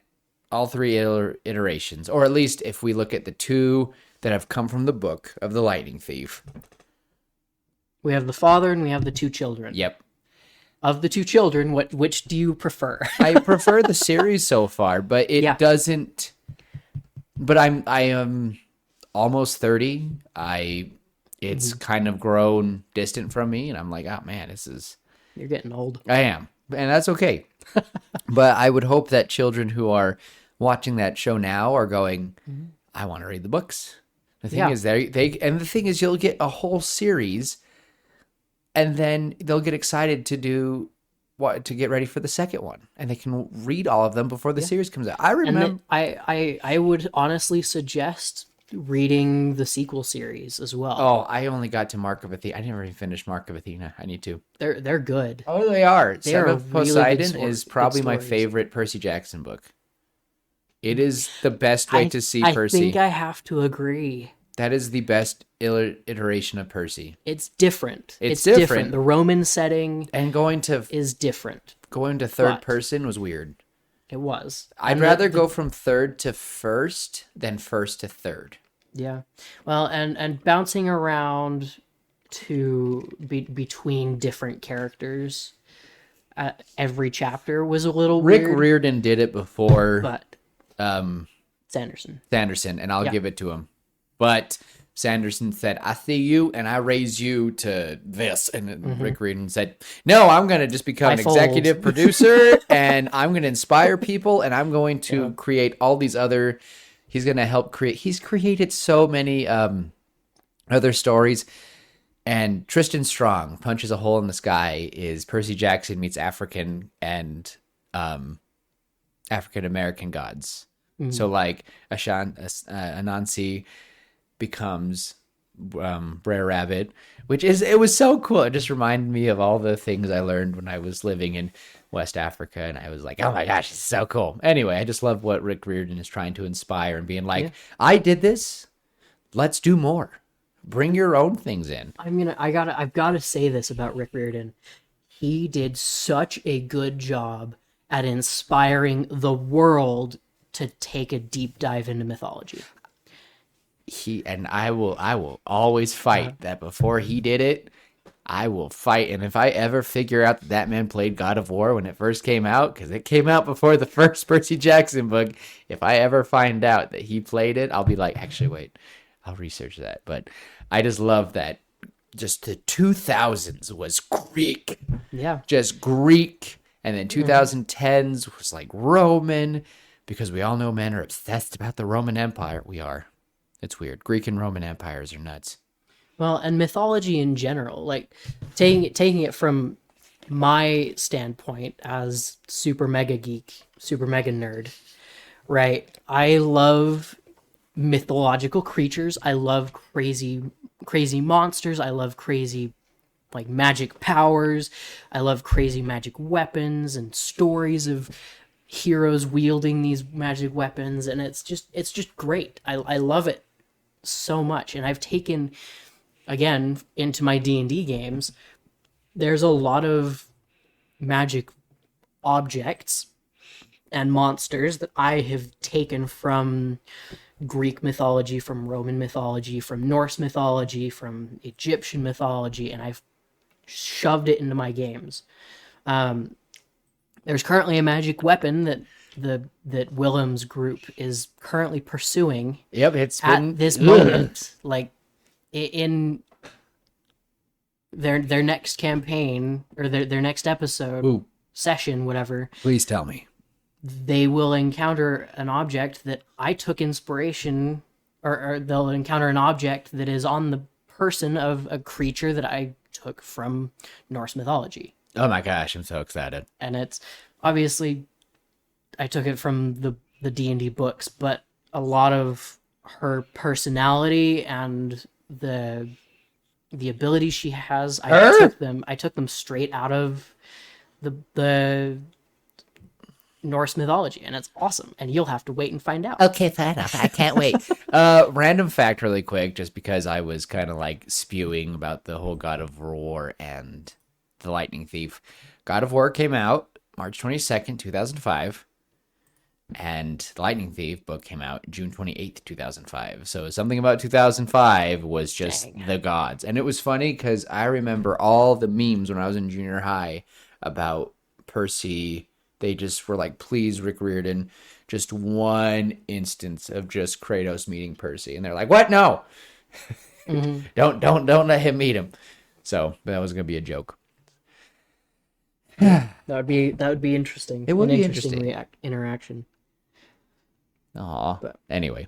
Speaker 1: all three iterations, or at least if we look at the two that have come from the book of The Lightning Thief.
Speaker 2: We have the father and we have the two children.
Speaker 1: Yep.
Speaker 2: Of the two children, which do you prefer?
Speaker 1: I prefer the series so far, but it doesn't. But I am almost 30. It's kind of grown distant from me, and I'm like, oh man,
Speaker 2: You're getting old.
Speaker 1: I am, and that's okay. But I would hope that children who are watching that show now are going, I want to read the books. The thing is, the thing is, you'll get a whole series, and then they'll get excited to get ready for the second one, and they can read all of them before the series comes out. I remember.
Speaker 2: I would honestly suggest reading the sequel series as well.
Speaker 1: Oh, I only got to Mark of Athena. I never even finished Mark of Athena. I need to.
Speaker 2: They're good.
Speaker 1: Oh, they are.
Speaker 2: They
Speaker 1: Son
Speaker 2: are
Speaker 1: of
Speaker 2: really
Speaker 1: Poseidon
Speaker 2: good
Speaker 1: is probably
Speaker 2: good
Speaker 1: my
Speaker 2: stories.
Speaker 1: favorite Percy Jackson book. It is the best way to see
Speaker 2: I
Speaker 1: Percy.
Speaker 2: think I have to agree.
Speaker 1: That is the best iteration of Percy.
Speaker 2: It's different.
Speaker 1: It's
Speaker 2: different.
Speaker 1: different.
Speaker 2: The Roman setting
Speaker 1: And going to
Speaker 2: is different.
Speaker 1: third
Speaker 2: But-
Speaker 1: person was weird.
Speaker 2: It was.
Speaker 1: I'd
Speaker 2: And
Speaker 1: rather go from third to first than first to third.
Speaker 2: Yeah. Well, and bouncing around between different characters every chapter was a little
Speaker 1: Rick
Speaker 2: weird.
Speaker 1: Riordan did it before
Speaker 2: But Sanderson.
Speaker 1: Sanderson, and I'll give it to him. But Sanderson said, I see you and I raise you to this. And then Rick Riordan said, no, I'm going to just become an
Speaker 2: fold.
Speaker 1: executive producer and I'm going to inspire people and I'm going to create all these other, he's going to help create, he's created so many other stories. And Tristan Strong, Punches a Hole in the Sky, is Percy Jackson meets African and African American gods. So like Anansi becomes Brer Rabbit, it was so cool. It just reminded me of all the things I learned when I was living in West Africa, and I was like, oh my gosh, it's so cool. Anyway, I just love what Rick Riordan is trying to inspire and being like,
Speaker 2: Yeah.
Speaker 1: I did this, let's do more. Bring your own things in.
Speaker 2: I mean, I've gotta say this about Rick Riordan. He did such a good job at inspiring the world to take a deep dive into mythology.
Speaker 1: I will always fight that before he did it. I will fight, and if I ever figure out that that man played God of War when it first came out, because it came out before the first Percy Jackson book, if I ever find out that he played it, I'll be like, actually, wait, I'll research that. But I just love that. Just the 2000s was Greek,
Speaker 2: Yeah.
Speaker 1: just Greek, and then 2010s was like Roman, because we all know men are obsessed about the Roman Empire. We are. It's weird. Greek and Roman empires are nuts.
Speaker 2: Well, and mythology in general, like taking it from my standpoint as super mega geek, super mega nerd, right? I love mythological creatures. I love crazy monsters. I love crazy like magic powers. I love crazy magic weapons and stories of heroes wielding these magic weapons, and it's just great. I love it so much, and I've taken again into my D&D games. There's a lot of magic objects and monsters that I have taken from Greek mythology, from Roman mythology, from Norse mythology, from Egyptian mythology, and I've shoved it into my games. There's currently a magic weapon that Willem's group is currently pursuing
Speaker 1: Yep, it's been
Speaker 2: at this moment, like in their next campaign or their next episode
Speaker 1: Ooh.
Speaker 2: session, whatever,
Speaker 1: Please tell me.
Speaker 2: they will encounter an object that I took inspiration, or they'll encounter an object that is on the person of a creature that I took from Norse mythology.
Speaker 1: Oh my gosh, I'm so excited.
Speaker 2: And it's obviously I took it from the D&D books, but a lot of her personality and the ability she has, I took them straight out of the Norse mythology, and it's awesome, and you'll have to wait and find out.
Speaker 1: Okay, fair enough. I can't wait. Random fact really quick, just because I was kind of like spewing about the whole God of War and the Lightning Thief. God of War came out March 22nd, 2005. And the Lightning Thief book came out June 28th, 2005. So something about 2005 was just the gods. And it was funny because I remember all the memes when I was in junior high about Percy. They just were like, please, Rick Riordan, just one instance of just Kratos meeting Percy. And they're like, what? No. Don't let him meet him. So that was going to be a joke.
Speaker 2: That would be interesting.
Speaker 1: It would
Speaker 2: An
Speaker 1: be
Speaker 2: interesting
Speaker 1: interesting.
Speaker 2: interaction.
Speaker 1: Aw. Anyway.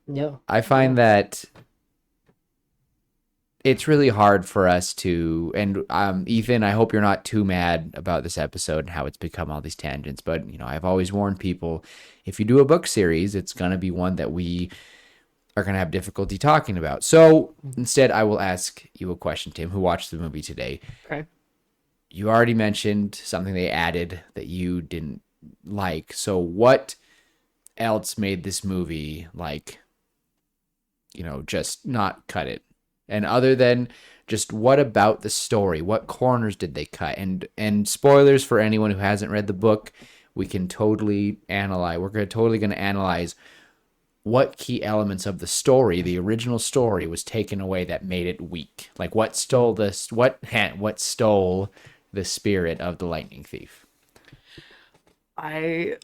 Speaker 2: Yeah.
Speaker 1: I find that it's really hard for us to, and Ethan, I hope you're not too mad about this episode and how it's become all these tangents, but I've always warned people, if you do a book series, it's going to be one that we are going to have difficulty talking about. So instead, I will ask you a question, Tim, who watched the movie today.
Speaker 2: Okay.
Speaker 1: You already mentioned something they added that you didn't like. So what else made this movie just not cut it? And other than just what about the story? What corners did they cut? And spoilers for anyone who hasn't read the book, we can totally analyze. We're totally going to analyze what key elements of the story, the original story, was taken away that made it weak. Like what stole this? What stole the spirit of the Lightning Thief?
Speaker 2: I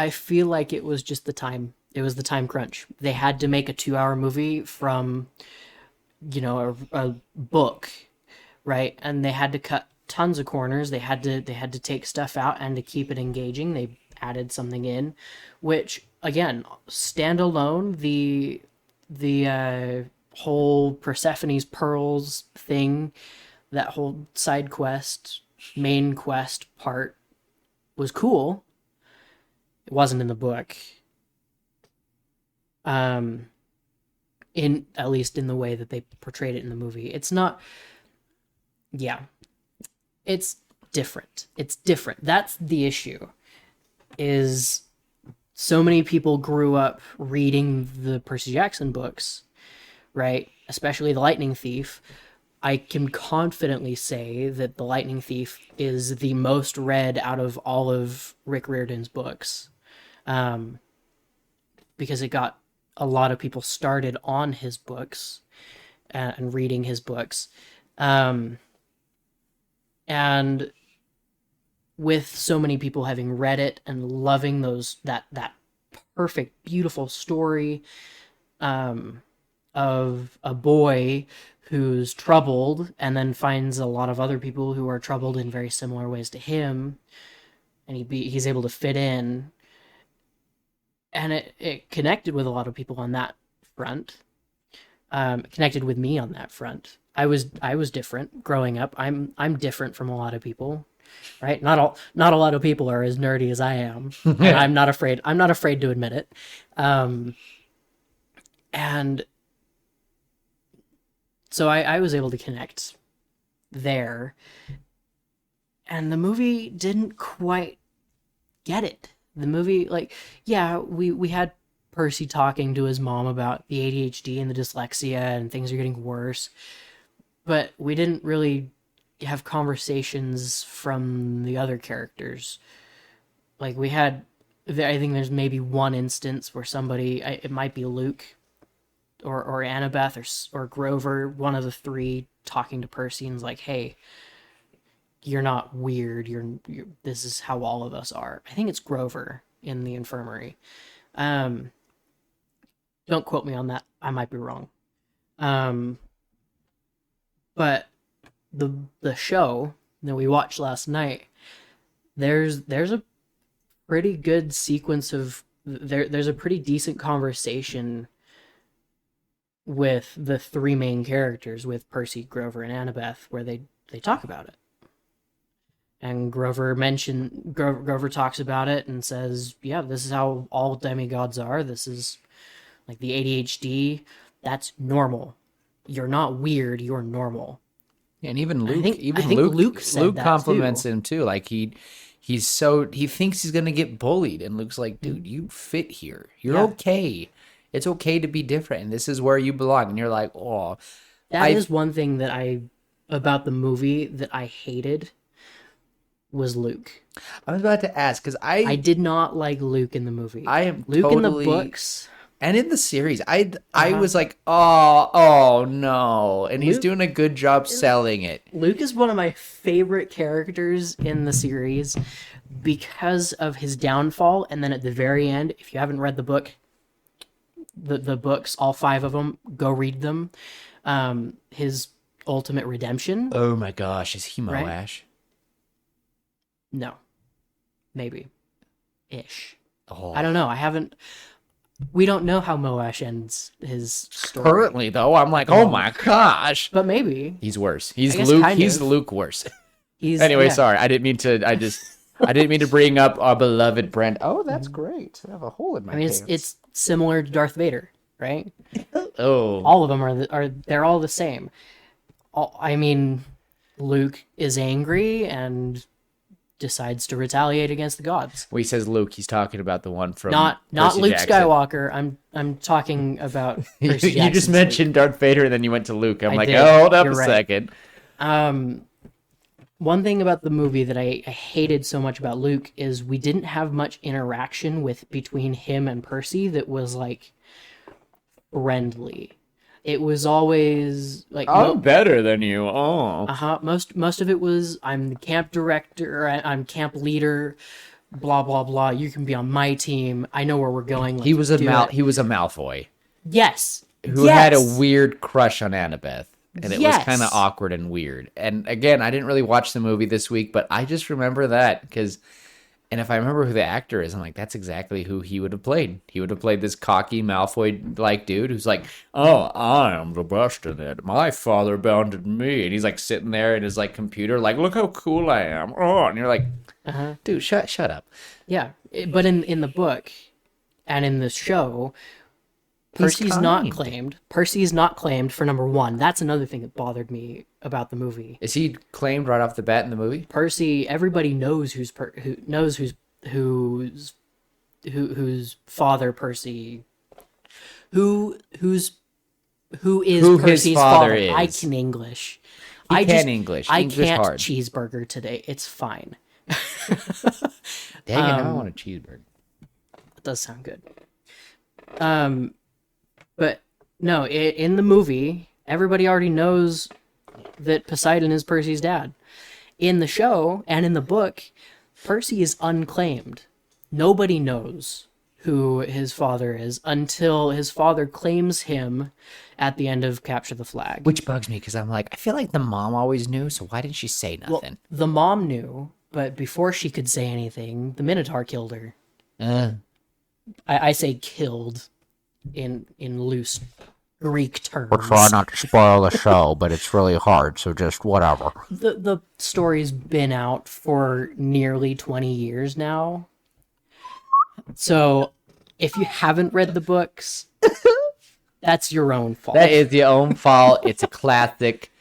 Speaker 2: feel like it was just the time. It was the time crunch. They had to make a 2-hour movie from, a book, right? And they had to cut tons of corners. They had to take stuff out, and to keep it engaging, they added something in, which again, standalone, the whole Persephone's pearls thing, that whole side quest, main quest part was cool. It wasn't in the book. in at least in the way that they portrayed it in the movie. It's not. Yeah, it's different. It's different. That's the issue. Is so many people grew up reading the Percy Jackson books, right? Especially The Lightning Thief. I can confidently say that The Lightning Thief is the most read out of all of Rick Riordan's books, because it got a lot of people started on his books and reading his books. And with so many people having read it and loving that perfect, beautiful story of a boy who's troubled and then finds a lot of other people who are troubled in very similar ways to him, and he's able to fit in, and it connected with a lot of people on that front. Connected with me on that front. I was different growing up. I'm different from a lot of people, right? Not a lot of people are as nerdy as I am. And I'm not afraid to admit it. And so I was able to connect there, and the movie didn't quite get it. The movie, like, yeah, we had Percy talking to his mom about the ADHD and the dyslexia and things are getting worse, but we didn't really have conversations from the other characters. Like, we had, I think there's maybe one instance where somebody, it might be Luke or Annabeth or Grover, one of the three, talking to Percy and is like, hey, you're not weird. You're this is how all of us are. I think it's Grover in the infirmary. Don't quote me on that. I might be wrong. But the show that we watched last night, there's a pretty good sequence of there's a pretty decent conversation with the three main characters, with Percy, Grover, and Annabeth, where they talk about it. And Grover talks about it and says, yeah, this is how all demigods are. This is like the ADHD. That's normal. You're not weird. You're normal.
Speaker 1: And even Luke,
Speaker 2: I think Luke said that
Speaker 1: compliments
Speaker 2: too.
Speaker 1: him too. Like he thinks he's gonna get bullied, and Luke's like, dude, you fit here. You're
Speaker 2: Yeah.
Speaker 1: okay. It's okay to be different, and this is where you belong. And you're like, oh,
Speaker 2: That is one thing that about the movie that I hated was Luke.
Speaker 1: I was about to ask because
Speaker 2: I did not like Luke in the movie.
Speaker 1: I am
Speaker 2: Luke
Speaker 1: totally,
Speaker 2: in the books.
Speaker 1: and in the series, I was like, oh no, and he's
Speaker 2: Luke-
Speaker 1: doing a good job selling it.
Speaker 2: Luke is one of my favorite characters in the series because of his downfall, and then at the very end, if you haven't read the book, the books, all 5 of them, go read them. His ultimate redemption.
Speaker 1: Oh my gosh, is he
Speaker 2: Right?
Speaker 1: Moash?
Speaker 2: No, maybe, ish.
Speaker 1: Oh.
Speaker 2: I don't know. We don't know how Moash ends his story.
Speaker 1: Currently, though, I'm like, oh my gosh,
Speaker 2: But maybe
Speaker 1: he's worse. He's
Speaker 2: I guess
Speaker 1: Luke.
Speaker 2: kind
Speaker 1: He's
Speaker 2: of.
Speaker 1: Luke worse.
Speaker 2: he's
Speaker 1: Anyway,
Speaker 2: yeah.
Speaker 1: sorry, I didn't mean to. I didn't mean to bring up our beloved Brent.
Speaker 3: Oh, that's great. I have a hole in my
Speaker 2: I mean,
Speaker 3: pants.
Speaker 2: it's similar to Darth Vader, right?
Speaker 1: Oh,
Speaker 2: All of them they're all the same. I mean, Luke is angry and decides to retaliate against the gods.
Speaker 1: when he says Luke, he's talking about the one from
Speaker 2: Not
Speaker 1: Percy
Speaker 2: Luke
Speaker 1: Jackson.
Speaker 2: Skywalker. I'm talking about Percy
Speaker 1: You
Speaker 2: Jackson's
Speaker 1: just mentioned Darth Vader, and then you went to Luke. I'm
Speaker 2: I
Speaker 1: like,
Speaker 2: did.
Speaker 1: oh, hold up
Speaker 2: You're
Speaker 1: a
Speaker 2: right.
Speaker 1: second.
Speaker 2: One thing about the movie that I hated so much about Luke is we didn't have much interaction between him and Percy that was like friendly. It was always like
Speaker 1: I'm better than you. Oh,
Speaker 2: most of it was, I'm the camp director, I'm camp leader, blah blah blah. You can be on my team. I know where we're going.
Speaker 1: he was a
Speaker 2: do it.
Speaker 1: he was a Malfoy
Speaker 2: Yes.
Speaker 1: who had a weird crush on Annabeth, and it was
Speaker 2: Yes.
Speaker 1: kind of awkward and weird. And again, I didn't really watch the movie this week, but I just remember that because. And if I remember who the actor is, I'm like, that's exactly who he would have played. He would have played this cocky Malfoy-like dude who's like, oh, I am the best in it. My father bounded me. And he's like sitting there in his like computer, like, look how cool I am. Oh, and you're like, dude, shut up.
Speaker 2: Yeah, but in the book and in the show, Percy's not
Speaker 1: kind.
Speaker 2: claimed. Percy's not claimed for number one. That's another thing that bothered me about the movie.
Speaker 1: Is he claimed right off the bat in the movie?
Speaker 2: Percy, everybody knows whose father Percy, who is
Speaker 1: Who his
Speaker 2: Percy's
Speaker 1: father
Speaker 2: father. I
Speaker 1: is.
Speaker 2: can English.
Speaker 1: He can English.
Speaker 2: I
Speaker 1: English
Speaker 2: can't
Speaker 1: hard.
Speaker 2: cheeseburger today. It's fine.
Speaker 1: Dang it, now I want a cheeseburger.
Speaker 2: It does sound good. But no, in the movie, everybody already knows that Poseidon is Percy's dad. In the show and in the book, Percy is unclaimed. Nobody knows who his father is until his father claims him at the end of Capture the Flag.
Speaker 1: Which bugs me because I'm like, I feel like the mom always knew, so why didn't she say
Speaker 2: Well,
Speaker 1: nothing?
Speaker 2: the mom knew, but before she could say anything, the Minotaur killed her. I say killed in loose Greek terms.
Speaker 4: We're trying not to spoil the show, but it's really hard, so just whatever.
Speaker 2: The story's been out for nearly 20 years now. So if you haven't read the books, that's your own fault.
Speaker 1: That is your own fault. It's a classic.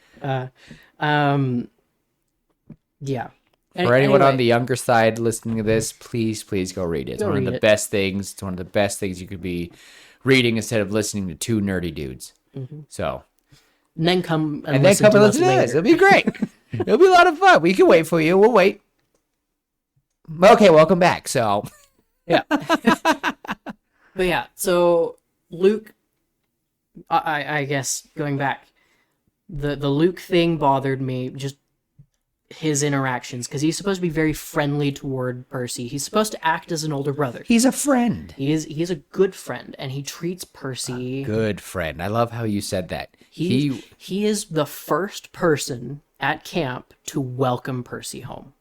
Speaker 2: Yeah.
Speaker 1: For anyone on
Speaker 2: Anyway,
Speaker 1: the younger side listening to this, please go read it. It's
Speaker 2: Go
Speaker 1: one of
Speaker 2: read
Speaker 1: the
Speaker 2: it.
Speaker 1: best things. It's one of the best things you could be reading instead of listening to two nerdy dudes. So,
Speaker 2: and then come
Speaker 1: and then come and listen to
Speaker 2: later.
Speaker 1: this. It'll be great. It'll be a lot of fun. We can wait for you. We'll wait. Okay, welcome back. So,
Speaker 2: Yeah. But yeah, so Luke, I guess going back, the Luke thing bothered me, just his interactions, because he's supposed to be very friendly toward Percy. He's supposed to act as an older brother.
Speaker 1: he's a friend.
Speaker 2: He is a good friend, and he treats Percy.
Speaker 1: Good friend. I love how you said that.
Speaker 2: He is the first person at camp to welcome Percy home.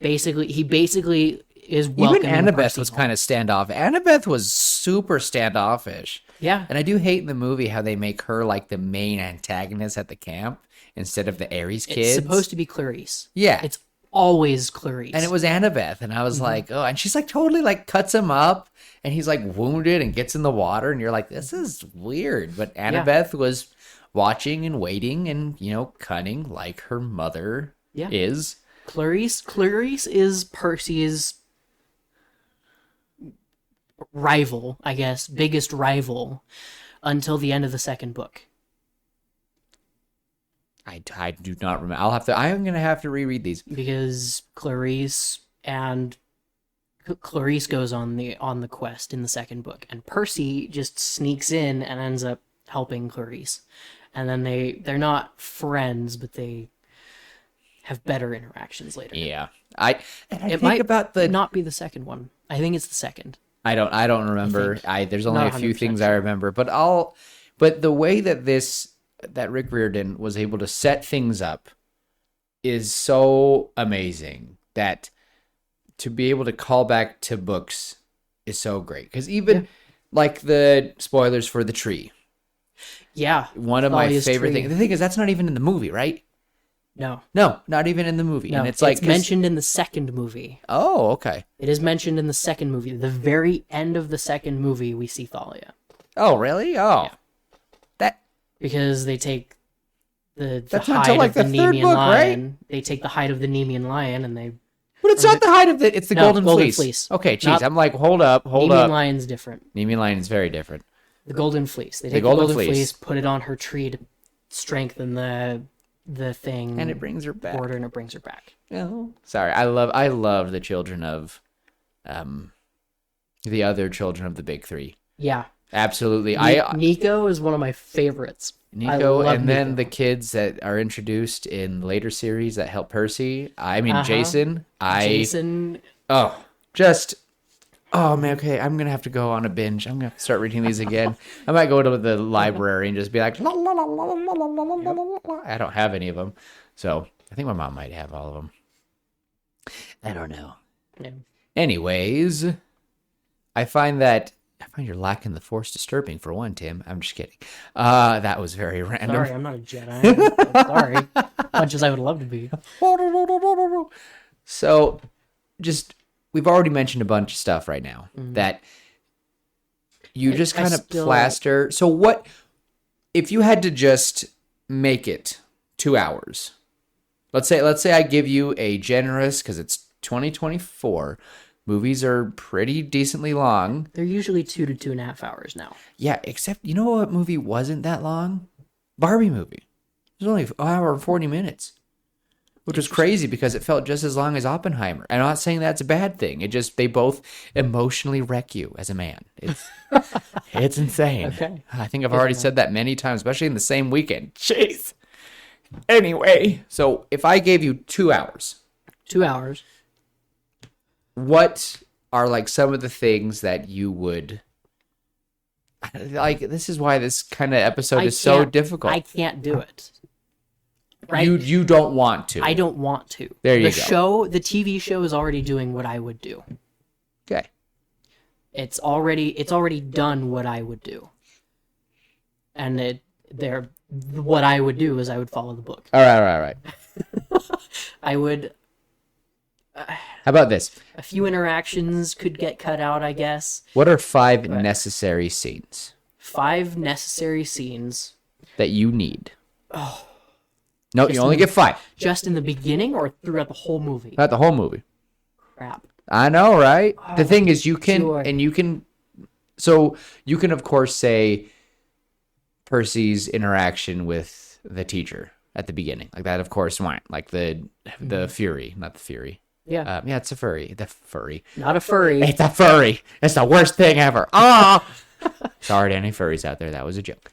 Speaker 2: He basically is welcoming
Speaker 1: Even Annabeth
Speaker 2: Percy
Speaker 1: was
Speaker 2: home.
Speaker 1: kind of standoff. Annabeth was super standoffish.
Speaker 2: Yeah.
Speaker 1: And I do hate in the movie how they make her like the main antagonist at the camp instead of the Ares kids.
Speaker 2: It's supposed to be Clarice.
Speaker 1: Yeah.
Speaker 2: It's always Clarice.
Speaker 1: And it was Annabeth, and I was like, oh, and she's like totally like cuts him up, and he's like wounded and gets in the water, and you're like, this is weird. But Annabeth was watching and waiting and, cunning like her mother
Speaker 2: Yeah.
Speaker 1: is.
Speaker 2: Clarice is Percy's rival, I guess, biggest rival until the end of the second book.
Speaker 1: I do not remember. I'm going to have to reread these.
Speaker 2: Because Clarice goes on the quest in the second book, and Percy just sneaks in and ends up helping Clarice. And then they're not friends, but they have better interactions later.
Speaker 1: Yeah. I
Speaker 2: It
Speaker 1: think
Speaker 2: might
Speaker 1: about the
Speaker 2: not be the second one. I think it's the second.
Speaker 1: I don't remember. There's only
Speaker 2: Not
Speaker 1: a few
Speaker 2: 100%
Speaker 1: things I
Speaker 2: sure.
Speaker 1: remember, but the way that Rick Riordan was able to set things up is so amazing that to be able to call back to books is so great. Because even like the spoilers for The Tree,
Speaker 2: Yeah.
Speaker 1: one of my
Speaker 2: Thalia's
Speaker 1: favorite
Speaker 2: tree.
Speaker 1: things. The thing is, that's not even in the movie, right?
Speaker 2: No.
Speaker 1: No, not even in the movie.
Speaker 2: No,
Speaker 1: And it's like 'cause-
Speaker 2: mentioned in the second movie.
Speaker 1: Oh, okay.
Speaker 2: It is mentioned in the second movie. The very end of the second movie, we see Thalia.
Speaker 1: Oh, really? Oh,
Speaker 2: Yeah.
Speaker 1: that
Speaker 2: Because they take the
Speaker 1: That's not
Speaker 2: hide
Speaker 1: till, like,
Speaker 2: of the
Speaker 1: the third
Speaker 2: Nemean
Speaker 1: book,
Speaker 2: lion. They take the hide of the Nemean lion and they...
Speaker 1: But it's not the height of it's the
Speaker 2: No,
Speaker 1: golden,
Speaker 2: golden
Speaker 1: fleece.
Speaker 2: fleece.
Speaker 1: Okay, geez,
Speaker 2: Not-
Speaker 1: I'm like, hold up.
Speaker 2: Nemean lion's different.
Speaker 1: Nemean lion is very different.
Speaker 2: The golden fleece. They
Speaker 1: The
Speaker 2: take the
Speaker 1: golden
Speaker 2: golden
Speaker 1: fleece.
Speaker 2: fleece, put it on her tree to strengthen the thing.
Speaker 1: And it brings her back.
Speaker 2: Order, and it brings her back.
Speaker 1: Oh. Sorry, I love the children of, the other children of the big three.
Speaker 2: Yeah.
Speaker 1: Absolutely,
Speaker 2: Nico is one of my favorites. I
Speaker 1: Nico,
Speaker 2: love
Speaker 1: and then
Speaker 2: Nico.
Speaker 1: the kids that are introduced in later series that help Percy. I mean,
Speaker 2: Uh-huh.
Speaker 1: Jason.
Speaker 2: Jason.
Speaker 1: Oh man, okay, I'm gonna have to go on a binge. I'm gonna have to start reading these again. I might go to the library and just be like, la, la, la, la, la, la, la, la, la, la, la. I don't have any of them, so I think my mom might have all of them. I don't know.
Speaker 2: Yeah.
Speaker 1: Anyways, I find you're lacking the Force disturbing for one, Tim. I'm just kidding. That was very random.
Speaker 2: Sorry, I'm not a Jedi. I'm sorry. Much as I would love to be.
Speaker 1: So, we've already mentioned a bunch of stuff right now that you just
Speaker 2: I
Speaker 1: kind of
Speaker 2: still-
Speaker 1: plaster. So what if you had to just make it 2 hours? Let's say I give you a generous, because it's 2024. Movies are pretty decently long.
Speaker 2: They're usually 2 to 2.5 hours now.
Speaker 1: Yeah, except you know what movie wasn't that long? Barbie movie. It was only an hour and 40 minutes. Which was crazy because it felt just as long as Oppenheimer. I'm not saying that's a bad thing. It just, they both emotionally wreck you as a man. It's insane.
Speaker 2: Okay.
Speaker 1: I think I've already said that many times, especially in the same weekend. Jeez. Anyway, so if I gave you 2 hours,
Speaker 2: 2 hours.
Speaker 1: what are like some of the things that you would like? This is why this kind of episode is so difficult.
Speaker 2: I can't do it. Right?
Speaker 1: You don't want to.
Speaker 2: I don't want to.
Speaker 1: There you
Speaker 2: go. The TV show is already doing what I would do.
Speaker 1: Okay.
Speaker 2: It's already done what I would do. And what I would do is I would follow the book.
Speaker 1: All right.
Speaker 2: I would.
Speaker 1: How about this?
Speaker 2: A few interactions could get cut out, I guess.
Speaker 1: What are 5 necessary scenes
Speaker 2: 5 necessary scenes.
Speaker 1: that you need? No, you
Speaker 2: Just
Speaker 1: only
Speaker 2: in-
Speaker 1: get 5.
Speaker 2: Just in the beginning or throughout the whole movie?
Speaker 1: Not the whole movie.
Speaker 2: Crap.
Speaker 1: I know, right? The thing is, you can,
Speaker 2: sure.
Speaker 1: and you can, so you can, of course, say Percy's interaction with the teacher at the beginning. Like that, of course, went. Like the Fury, not the Fury.
Speaker 2: Yeah.
Speaker 1: Yeah, it's a furry. The furry.
Speaker 2: Not a furry.
Speaker 1: It's a furry. It's the worst thing ever. Ah! Sorry to any furries out there. That was a joke.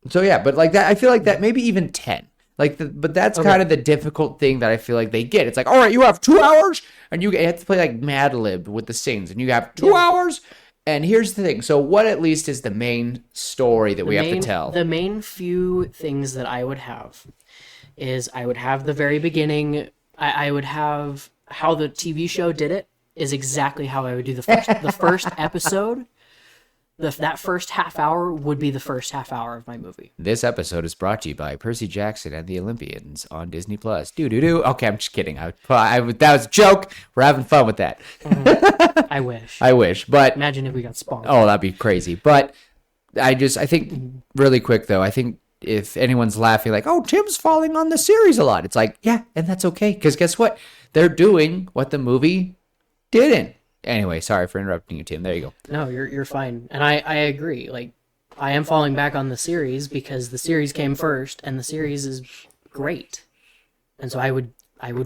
Speaker 1: So yeah, but like that, I feel like that maybe even 10. But that's kind of the difficult thing that I feel like they get. It's like, all right, you have 2 hours, and you have to play like Mad Lib with the scenes, and you have 2 hours. And here's the thing. So what at least is the main story that we have to tell?
Speaker 2: The main few things that I would have is I would have the very beginning. I would have how the TV show did it is exactly how I would do the first episode. That first half hour would be the first half hour of my movie.
Speaker 1: This episode is brought to you by Percy Jackson and the Olympians on Disney Plus. Do. Okay, I'm just kidding. That was a joke. We're having fun with that.
Speaker 2: I wish.
Speaker 1: I wish, but
Speaker 2: Imagine if we got sponsored.
Speaker 1: oh, that'd be crazy. But I think really quick though, I think if anyone's laughing like, oh, Tim's falling on the series a lot, it's like, yeah, and that's okay. Because guess what? They're doing what the movie didn't. Anyway, sorry for interrupting you, Tim. There you go.
Speaker 2: No, you're fine. And I agree. Like, I am falling back on the series because the series came first and the series is great. And so I would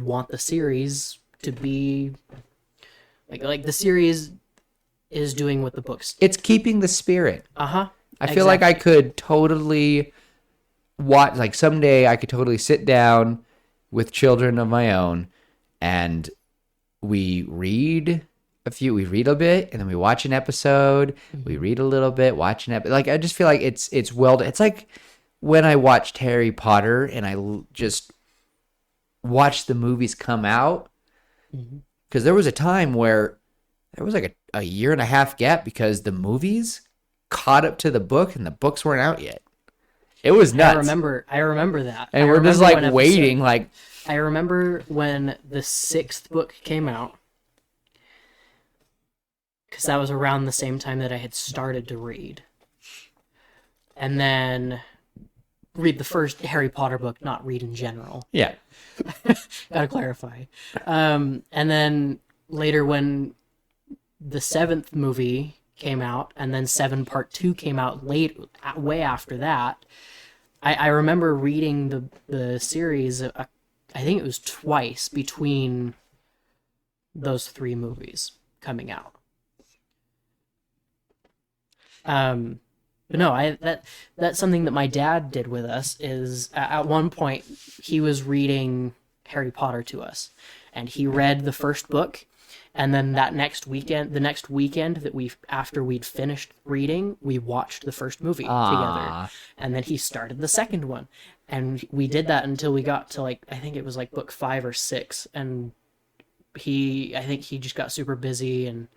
Speaker 2: want the series to be like the series is doing what the books.
Speaker 1: It's keeping the spirit.
Speaker 2: Uh-huh.
Speaker 1: I feel like I could totally watch, like someday I could totally sit down with children of my own and we read a bit and then we watch an episode, we read a little bit, watch an episode. Like, I just feel like it's like when I watched Harry Potter and I just watched the movies come out. Because there was a time where there was like a year and a half gap because the movies caught up to the book and the books weren't out yet. It was nuts.
Speaker 2: I remember that.
Speaker 1: And
Speaker 2: I
Speaker 1: we're just
Speaker 2: remember
Speaker 1: like
Speaker 2: when
Speaker 1: waiting, like,
Speaker 2: I remember when the 6th book came out. Because that was around the same time that I had started to read. And then read the first Harry Potter book, not read in general.
Speaker 1: yeah.
Speaker 2: Gotta clarify. And then later when the 7th movie came out, and then 7 Part 2 came out way after that, I remember reading the series, I think it was twice between those 3 movies coming out. But no, that's something that my dad did with us. Is at one point he was reading Harry Potter to us, and he read the first book, and then the next weekend that after we'd finished reading, we watched the first movie together, and then he started the second one, and we did that until we got to I think it was book 5 or 6, and I think he just got super busy, and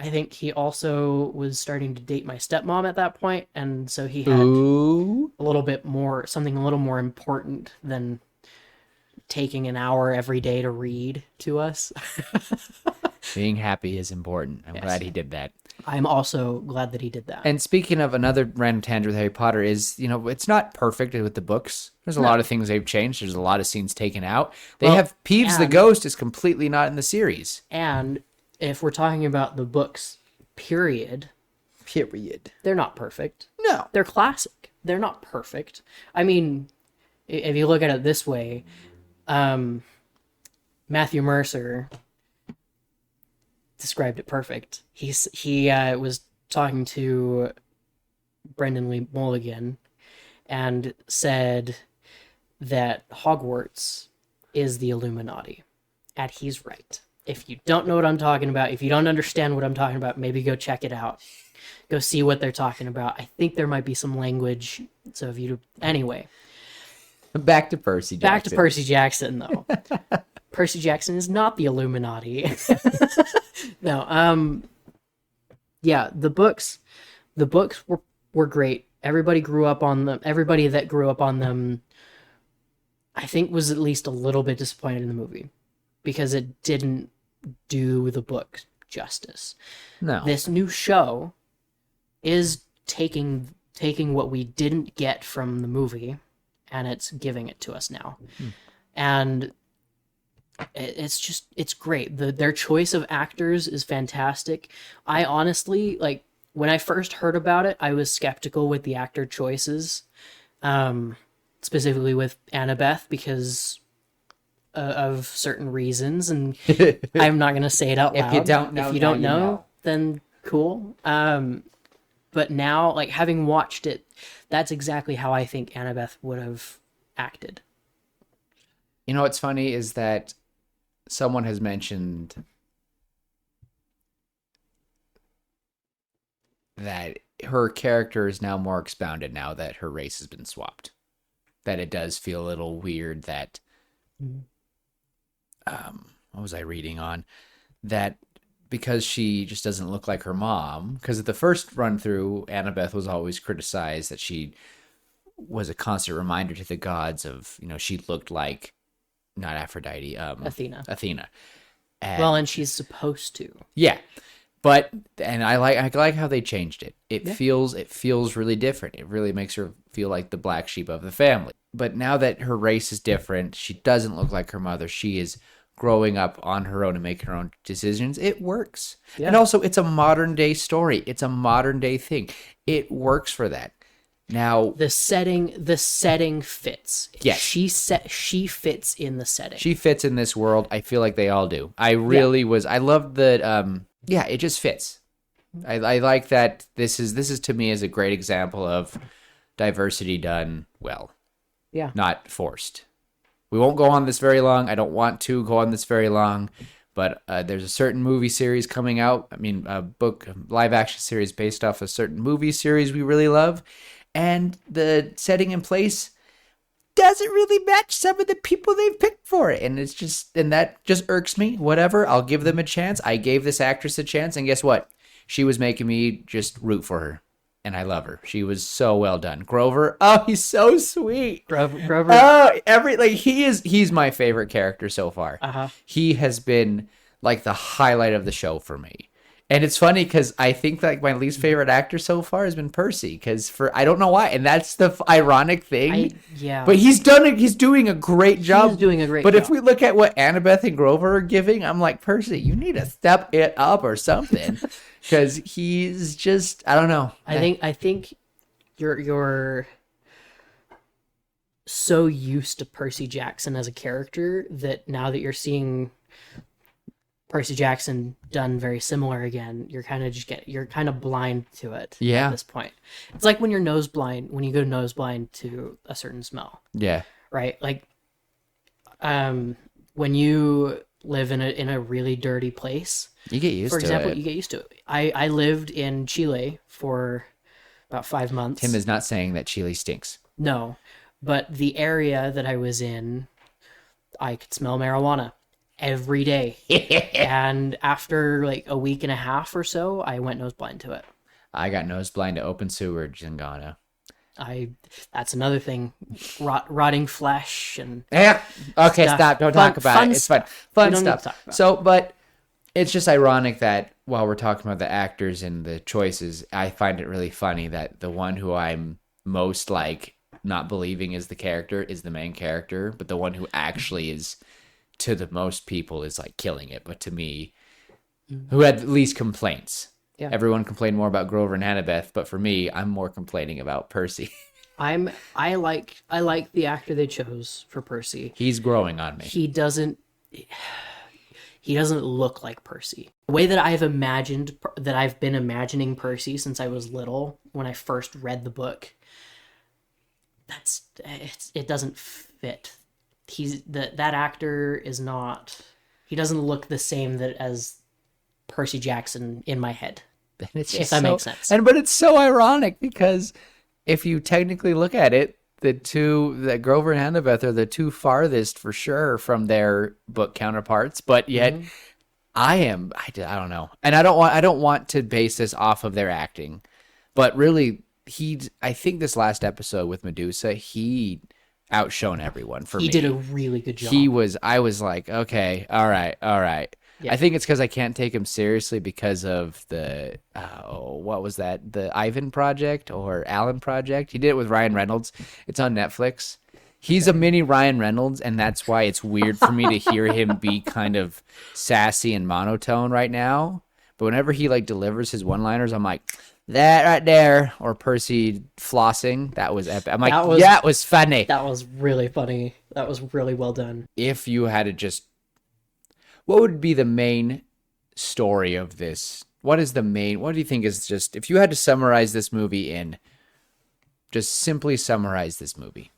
Speaker 2: I think he also was starting to date my stepmom at that point, and so he had something a little more important than taking an hour every day to read to us.
Speaker 1: Being happy is important. I'm
Speaker 2: Yes.
Speaker 1: glad he did that.
Speaker 2: I'm also glad that he did that.
Speaker 1: And speaking of another random tangent with Harry Potter is, it's not perfect with the books. There's a lot of things they've changed. There's a lot of scenes taken out. They
Speaker 2: Well,
Speaker 1: have Peeves the
Speaker 2: and-
Speaker 1: Ghost is completely not in the series.
Speaker 2: And if we're talking about the books, period, they're not perfect.
Speaker 1: No.
Speaker 2: They're classic. They're not perfect. I mean, if you look at it this way, Matthew Mercer described it perfect. He was talking to Brendan Lee Mulligan and said that Hogwarts is the Illuminati. And he's right. If you don't know what I'm talking about, if you don't understand what I'm talking about, maybe go check it out. Go see what they're talking about. I think there might be some language. So if you... Anyway.
Speaker 1: Back to Percy Jackson.
Speaker 2: Back to Percy Jackson, though. Percy Jackson is not the Illuminati. No, yeah, the books were great. Everybody grew up on them. Everybody that grew up on them, I think, was at least a little bit disappointed in the movie because it didn't do the book justice.
Speaker 1: No.
Speaker 2: This new show is taking what we didn't get from the movie and it's giving it to us now. And it's great. Their choice of actors is fantastic. I honestly, like, when I first heard about it, I was skeptical with the actor choices, specifically with Annabeth because of certain reasons, and I'm not going to say it out loud.
Speaker 1: If you don't know,
Speaker 2: if you
Speaker 1: now
Speaker 2: don't
Speaker 1: you
Speaker 2: know, then cool. But now, like, having watched it, that's exactly how I think Annabeth would have acted.
Speaker 1: You know what's funny is that someone has mentioned that her character is now more expounded now that her race has been swapped. That it does feel a little weird that, what was I reading on? That because she just doesn't look like her mom, because at the first run through, Annabeth was always criticized that she was a constant reminder to the gods of, she looked like, not Aphrodite,
Speaker 2: Athena. And she's supposed to.
Speaker 1: Yeah. But and I like how they changed it. It feels really different. It really makes her feel like the black sheep of the family. But now that her race is different, she doesn't look like her mother. She is growing up on her own and making her own decisions. It works.
Speaker 2: Yeah.
Speaker 1: And also it's a modern day story. It's a modern day thing. It works for that. Now
Speaker 2: The setting fits.
Speaker 1: Yes.
Speaker 2: She fits in the setting.
Speaker 1: she fits in this world. I feel like they all do. I loved that it just fits. I like that this is to me is a great example of diversity done well.
Speaker 2: Yeah.
Speaker 1: Not forced. We won't go on this very long. I don't want to go on this very long, but there's a certain movie series coming out. I mean, a live action series based off a certain movie series we really love. And the setting in place doesn't really match some of the people they've picked for it. And that just irks me. Whatever. I'll give them a chance. I gave this actress a chance. And guess what? She was making me just root for her. And I love her. She was so well done. Grover. Oh, he's so sweet.
Speaker 2: Grover.
Speaker 1: Oh, he's my favorite character so far.
Speaker 2: Uh-huh.
Speaker 1: He has been like the highlight of the show for me. And it's funny because I think like my least favorite actor so far has been Percy because I don't know why, and that's the ironic thing. But he's doing a great job.
Speaker 2: He's doing a great
Speaker 1: But
Speaker 2: job.
Speaker 1: if we look at what Annabeth and Grover are giving, I'm like, Percy, you need to step it up or something because he's just I don't know.
Speaker 2: I think you're so used to Percy Jackson as a character that now that you're seeing Percy Jackson done very similar again, you're kind of blind to it at this point. It's like when you go nose blind to a certain smell,
Speaker 1: Yeah.
Speaker 2: right? Like when you live in a really dirty place,
Speaker 1: You get used
Speaker 2: for
Speaker 1: to
Speaker 2: example,
Speaker 1: it.
Speaker 2: you get used to it. I lived in Chile for about 5 months.
Speaker 1: Tim is not saying that Chile stinks.
Speaker 2: No, but the area that I was in, I could smell marijuana every day. And after like a week and a half or so, I went nose blind to it.
Speaker 1: I got nose blind to open sewage in Ghana.
Speaker 2: That's another thing. Rotting flesh and
Speaker 1: Yeah. Okay,
Speaker 2: stuff.
Speaker 1: stop. Don't
Speaker 2: Fun-
Speaker 1: talk about
Speaker 2: fun
Speaker 1: it. It's fun.
Speaker 2: stuff.
Speaker 1: Fun
Speaker 2: We don't need
Speaker 1: stuff.
Speaker 2: to talk about it.
Speaker 1: So, but it's just ironic that while we're talking about the actors and the choices, I find it really funny that the one who I'm most like not believing is the character is the main character, but the one who actually is to the most people is like killing it. But to me, who had the least complaints.
Speaker 2: Yeah.
Speaker 1: Everyone complained more about Grover and Annabeth, but for me, I'm more complaining about Percy.
Speaker 2: I like the actor they chose for Percy.
Speaker 1: He's growing on me.
Speaker 2: He doesn't look like Percy. The way that I've been imagining Percy since I was little, when I first read the book, it doesn't fit. That actor is not. He doesn't look the same as Percy Jackson in my head.
Speaker 1: And it's
Speaker 2: If
Speaker 1: just
Speaker 2: that makes sense.
Speaker 1: But it's so ironic because if you technically look at it, that Grover and Annabeth are the two farthest for sure from their book counterparts, but yet I don't know. And I don't want to base this off of their acting, but really I think this last episode with Medusa, he outshone everyone for me.
Speaker 2: He did a really good job.
Speaker 1: I was like, okay, all right.
Speaker 2: Yeah.
Speaker 1: I think it's because I can't take him seriously because of the, what was that? The Ivan Project or Alan Project? He did it with Ryan Reynolds. It's on Netflix. He's a mini Ryan Reynolds, and that's why it's weird for me to hear him be kind of sassy and monotone right now. But whenever he like delivers his one-liners, I'm like, that right there, or Percy flossing, that was epic. I'm like, it was funny.
Speaker 2: That was really funny. That was really well done.
Speaker 1: If you had to just, what would be the main story of this? What do you think is just, if you had to summarize this movie just simply summarize this movie?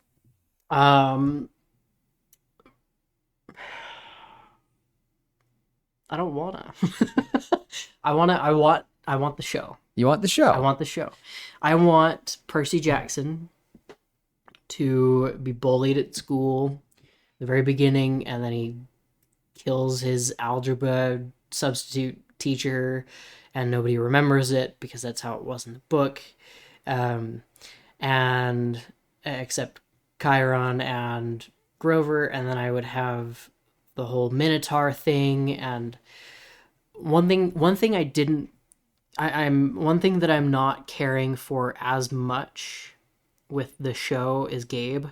Speaker 2: I don't wanna. I want the show.
Speaker 1: You want the show?
Speaker 2: I want the show. I want Percy Jackson to be bullied at school at the very beginning, and then he kills his algebra substitute teacher, and nobody remembers it because that's how it was in the book. And except Chiron and Grover, and then I would have the whole Minotaur thing. And one thing that I'm not caring for as much with the show is Gabe,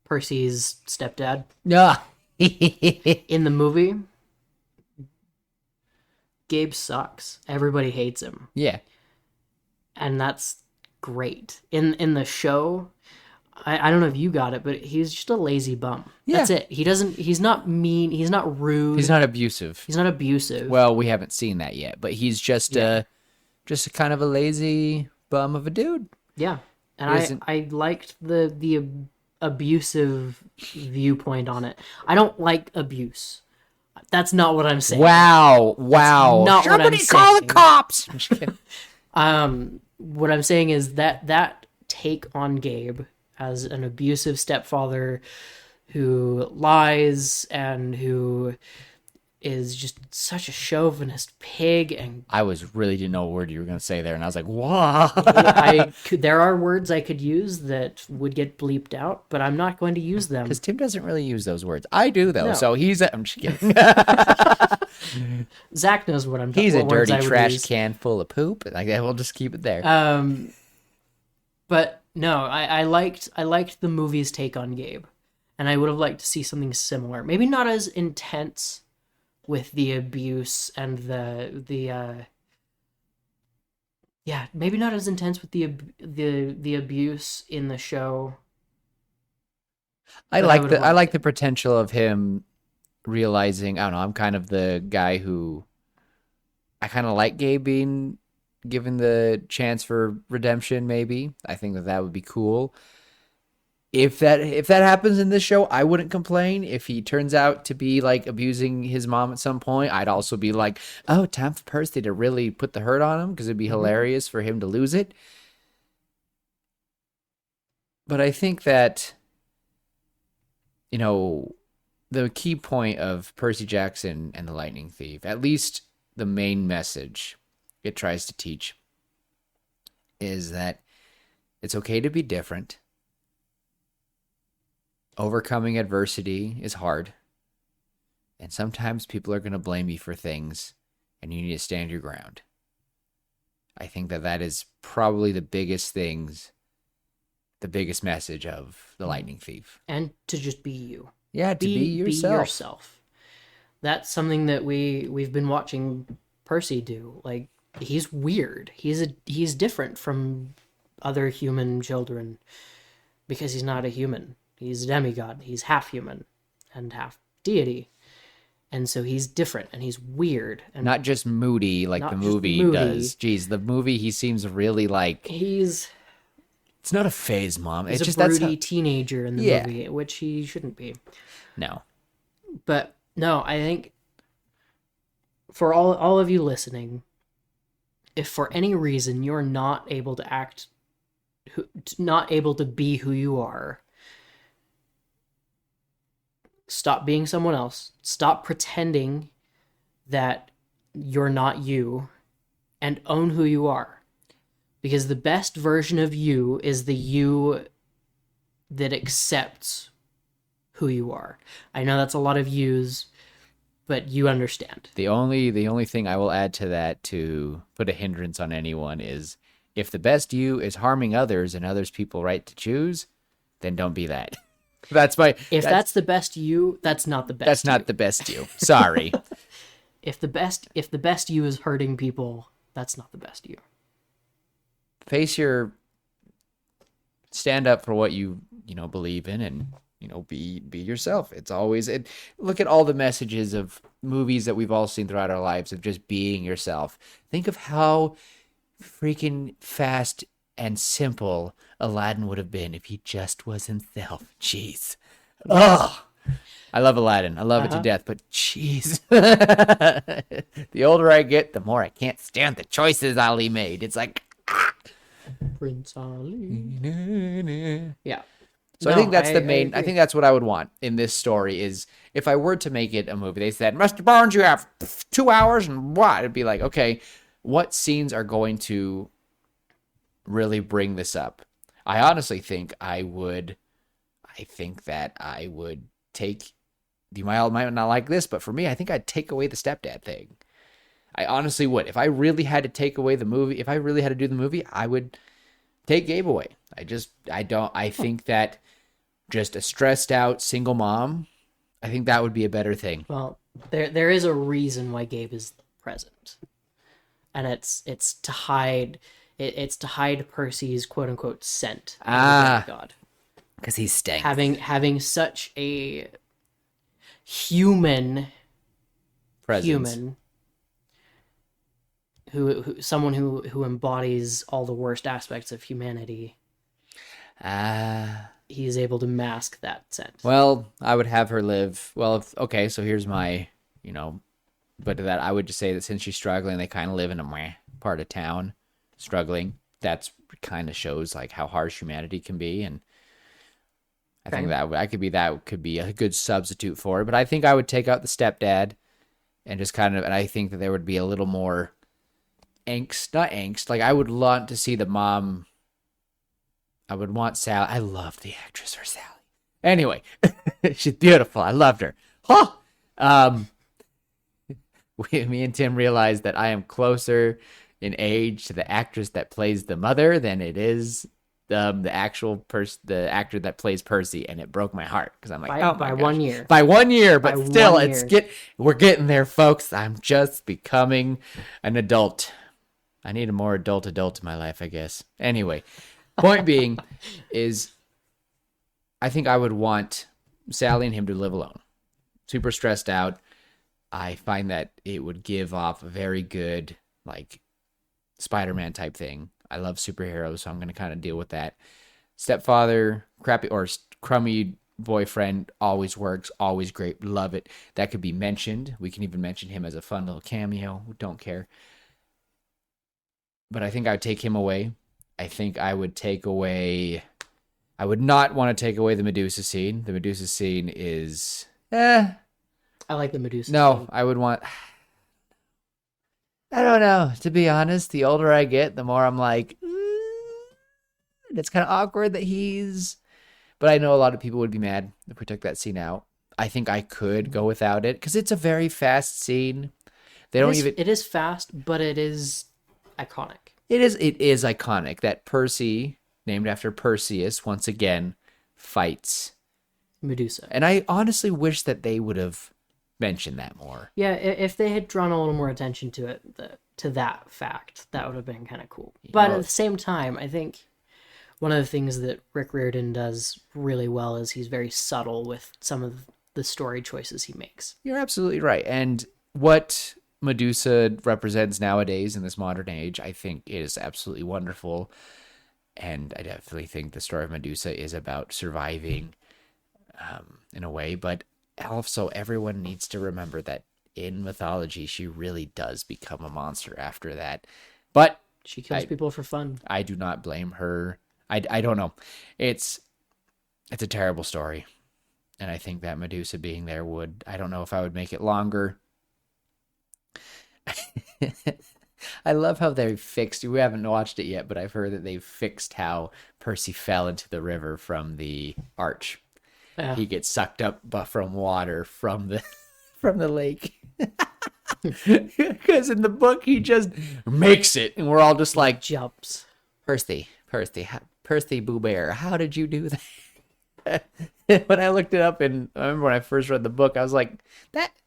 Speaker 2: Percy's stepdad.
Speaker 1: Yeah.
Speaker 2: In the movie, Gabe sucks. Everybody hates him.
Speaker 1: Yeah.
Speaker 2: And that's great. In the show, I don't know if you got it, but he's just a lazy bum.
Speaker 1: Yeah.
Speaker 2: That's it. He's not mean, he's not rude.
Speaker 1: He's not abusive.
Speaker 2: He's not abusive.
Speaker 1: Well, we haven't seen that yet, but he's just a kind of a lazy bum of a dude.
Speaker 2: Yeah. And I liked the abusive viewpoint on it. I don't like abuse. That's not what I'm saying.
Speaker 1: Wow.
Speaker 2: Not what I'm
Speaker 1: call the
Speaker 2: saying.
Speaker 1: cops. I'm just kidding.
Speaker 2: What I'm saying is that take on Gabe as an abusive stepfather who lies and who is just such a chauvinist pig, and
Speaker 1: I didn't know what word you were going to say there, and I was like, wow.
Speaker 2: there are words I could use that would get bleeped out, but I'm not going to use them.
Speaker 1: Because Tim doesn't really use those words. I do, though,
Speaker 2: No.
Speaker 1: so I'm just kidding.
Speaker 2: Zach knows what I'm talking about.
Speaker 1: He's a dirty trash can full of poop. Like that, we'll just keep it there.
Speaker 2: But no, I liked the movie's take on Gabe, and I would have liked to see something similar. Maybe not as intense with the abuse and maybe not as intense with the abuse in the show.
Speaker 1: I like the potential of him realizing, I don't know, I'm kind of the guy who I kind of like Gabe being given the chance for redemption. Maybe I think that would be cool. If that happens in this show, I wouldn't complain. If he turns out to be like abusing his mom at some point, I'd also be like, oh, time for Percy to really put the hurt on him, because it'd be hilarious for him to lose it. But I think that, the key point of Percy Jackson and the Lightning Thief, at least the main message it tries to teach, is that it's okay to be different. Overcoming adversity is hard. And sometimes people are going to blame you for things. and you need to stand your ground. I think that is probably the biggest message of The Lightning Thief.
Speaker 2: And to just be you.
Speaker 1: Yeah, to be yourself.
Speaker 2: Be yourself. That's something that we've been watching Percy do. Like, he's weird. He's different from other human children because he's not a human. He's a demigod. He's half human and half deity. And so he's different and he's weird. And
Speaker 1: not just moody like the movie does. Jeez, the movie, he seems really like...
Speaker 2: It's
Speaker 1: not a phase, Mom.
Speaker 2: He's
Speaker 1: it's
Speaker 2: a broody teenager in the movie, which he shouldn't be.
Speaker 1: No.
Speaker 2: But, no, I think for all of you listening, if for any reason you're not able to not able to be who you are, stop being someone else. Stop pretending that you're not you and own who you are. Because the best version of you is the you that accepts who you are. I know that's a lot of yous, but you understand.
Speaker 1: The only thing I will add to that to put a hindrance on anyone is if the best you is harming others and others people right to choose, then don't be that. That's the
Speaker 2: best you, that's not the best.
Speaker 1: That's not the best you. Sorry.
Speaker 2: If the best you is hurting people, that's not the best you.
Speaker 1: Stand up for what you believe in, and be yourself. It's always look at all the messages of movies that we've all seen throughout our lives of just being yourself. Think of how freaking fast and simple Aladdin would have been if he just was himself. Jeez. Oh, I love Aladdin. I love it to death, but jeez. The older I get, the more I can't stand the choices Ali made. It's like
Speaker 2: Prince Ali. Yeah.
Speaker 1: So I think that's I think that's what I would want in this story is if I were to make it a movie, they said, Mr. Barnes, you have 2 hours and what? It'd be like, okay, what scenes are going to really bring this up? I honestly think I would take, you might not like this, but for me, I think I'd take away the stepdad thing. I honestly would. If I really had to take away the movie, if I really had to do the movie, I would take Gabe away. I think that just a stressed out single mom, I think that would be a better thing.
Speaker 2: Well, there is a reason why Gabe is present. And it's to hide Percy's quote unquote scent. God.
Speaker 1: Because he's stank.
Speaker 2: Having such a human
Speaker 1: presence.
Speaker 2: Someone who embodies all the worst aspects of humanity. He is able to mask that scent.
Speaker 1: Well, I would have her live. Well, so here's my, but that I would just say that since she's struggling, they kind of live in a part of town, struggling. That's kind of shows like how harsh humanity can be, and I think that could be a good substitute for it. But I think I would take out the stepdad, and I think that there would be a little more angst, not angst. Like I would want to see the mom. I would want Sally. I love the actress for Sally. Anyway, she's beautiful. I loved her. Huh. Me and Tim realized that I am closer in age to the actress that plays the mother than it is the actor that plays Percy, and it broke my heart because I'm like,
Speaker 2: by 1 year.
Speaker 1: By 1 year, but still, we're getting there, folks. I'm just becoming an adult. I need a more adult in my life, I guess. Anyway, point being is I think I would want Sally and him to live alone. Super stressed out. I find that it would give off a very good, like, Spider-Man type thing. I love superheroes, so I'm going to kind of deal with that. Stepfather, crappy or crummy boyfriend, always works, always great, love it. That could be mentioned. We can even mention him as a fun little cameo. Don't care. But I think I would take him away. I think I would take away... I would not want to take away the Medusa scene. The Medusa scene is...
Speaker 2: I like the Medusa
Speaker 1: No,
Speaker 2: scene.
Speaker 1: I would want... I don't know. To be honest, the older I get, the more I'm like... It's kind of awkward that he's... But I know a lot of people would be mad if we took that scene out. I think I could go without it, because it's a very fast scene. They don't even.
Speaker 2: It is fast, but it is iconic.
Speaker 1: It is iconic that Percy, named after Perseus, once again fights.
Speaker 2: Medusa.
Speaker 1: And I honestly wish that they would have mentioned that more.
Speaker 2: Yeah, if they had drawn a little more attention to it, to that fact, that would have been kind of cool. But at the same time, I think one of the things that Rick Riordan does really well is he's very subtle with some of the story choices he makes.
Speaker 1: You're absolutely right. And what Medusa represents nowadays in this modern age, I think is absolutely wonderful. And I definitely think the story of Medusa is about surviving in a way. But also, everyone needs to remember that in mythology, she really does become a monster after that. But
Speaker 2: She kills people for fun.
Speaker 1: I do not blame her. I don't know. It's a terrible story. And I think that Medusa being there would, I don't know if I would make it longer. I love how they fixed, we haven't watched it yet, but I've heard that they've fixed how Percy fell into the river from the arch.
Speaker 2: Yeah.
Speaker 1: He gets sucked up from water from the lake. Because in the book he just makes it, and we're all just like,
Speaker 2: Jumps.
Speaker 1: Percy Boo Bear, how did you do that? When I looked it up, and I remember when I first read the book, I was like,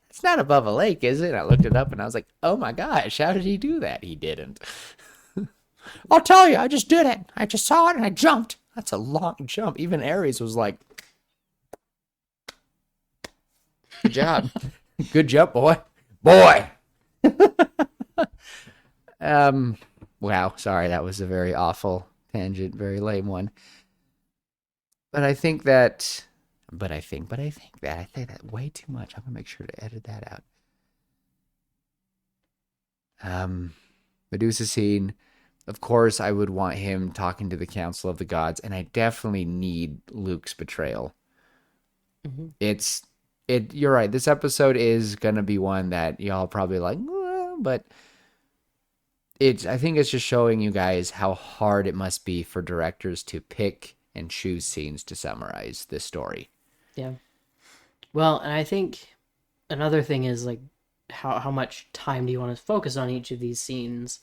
Speaker 1: it's not above a lake, is it? And I looked it up, and I was like, oh my gosh, how did he do that? He didn't. I'll tell you, I just did it. I just saw it, and I jumped. That's a long jump. Even Ares was like, good job. Good jump, boy. Wow, sorry, that was a very awful tangent, very lame one. But I think that I say that way too much. I'm gonna make sure to edit that out. Medusa scene. Of course, I would want him talking to the Council of the Gods, and I definitely need Luke's betrayal.
Speaker 2: Mm-hmm.
Speaker 1: You're right. This episode is gonna be one that y'all probably like, but I think it's just showing you guys how hard it must be for directors to pick and choose scenes to summarize this story.
Speaker 2: Yeah. Well, and I think another thing is like how much time do you want to focus on each of these scenes?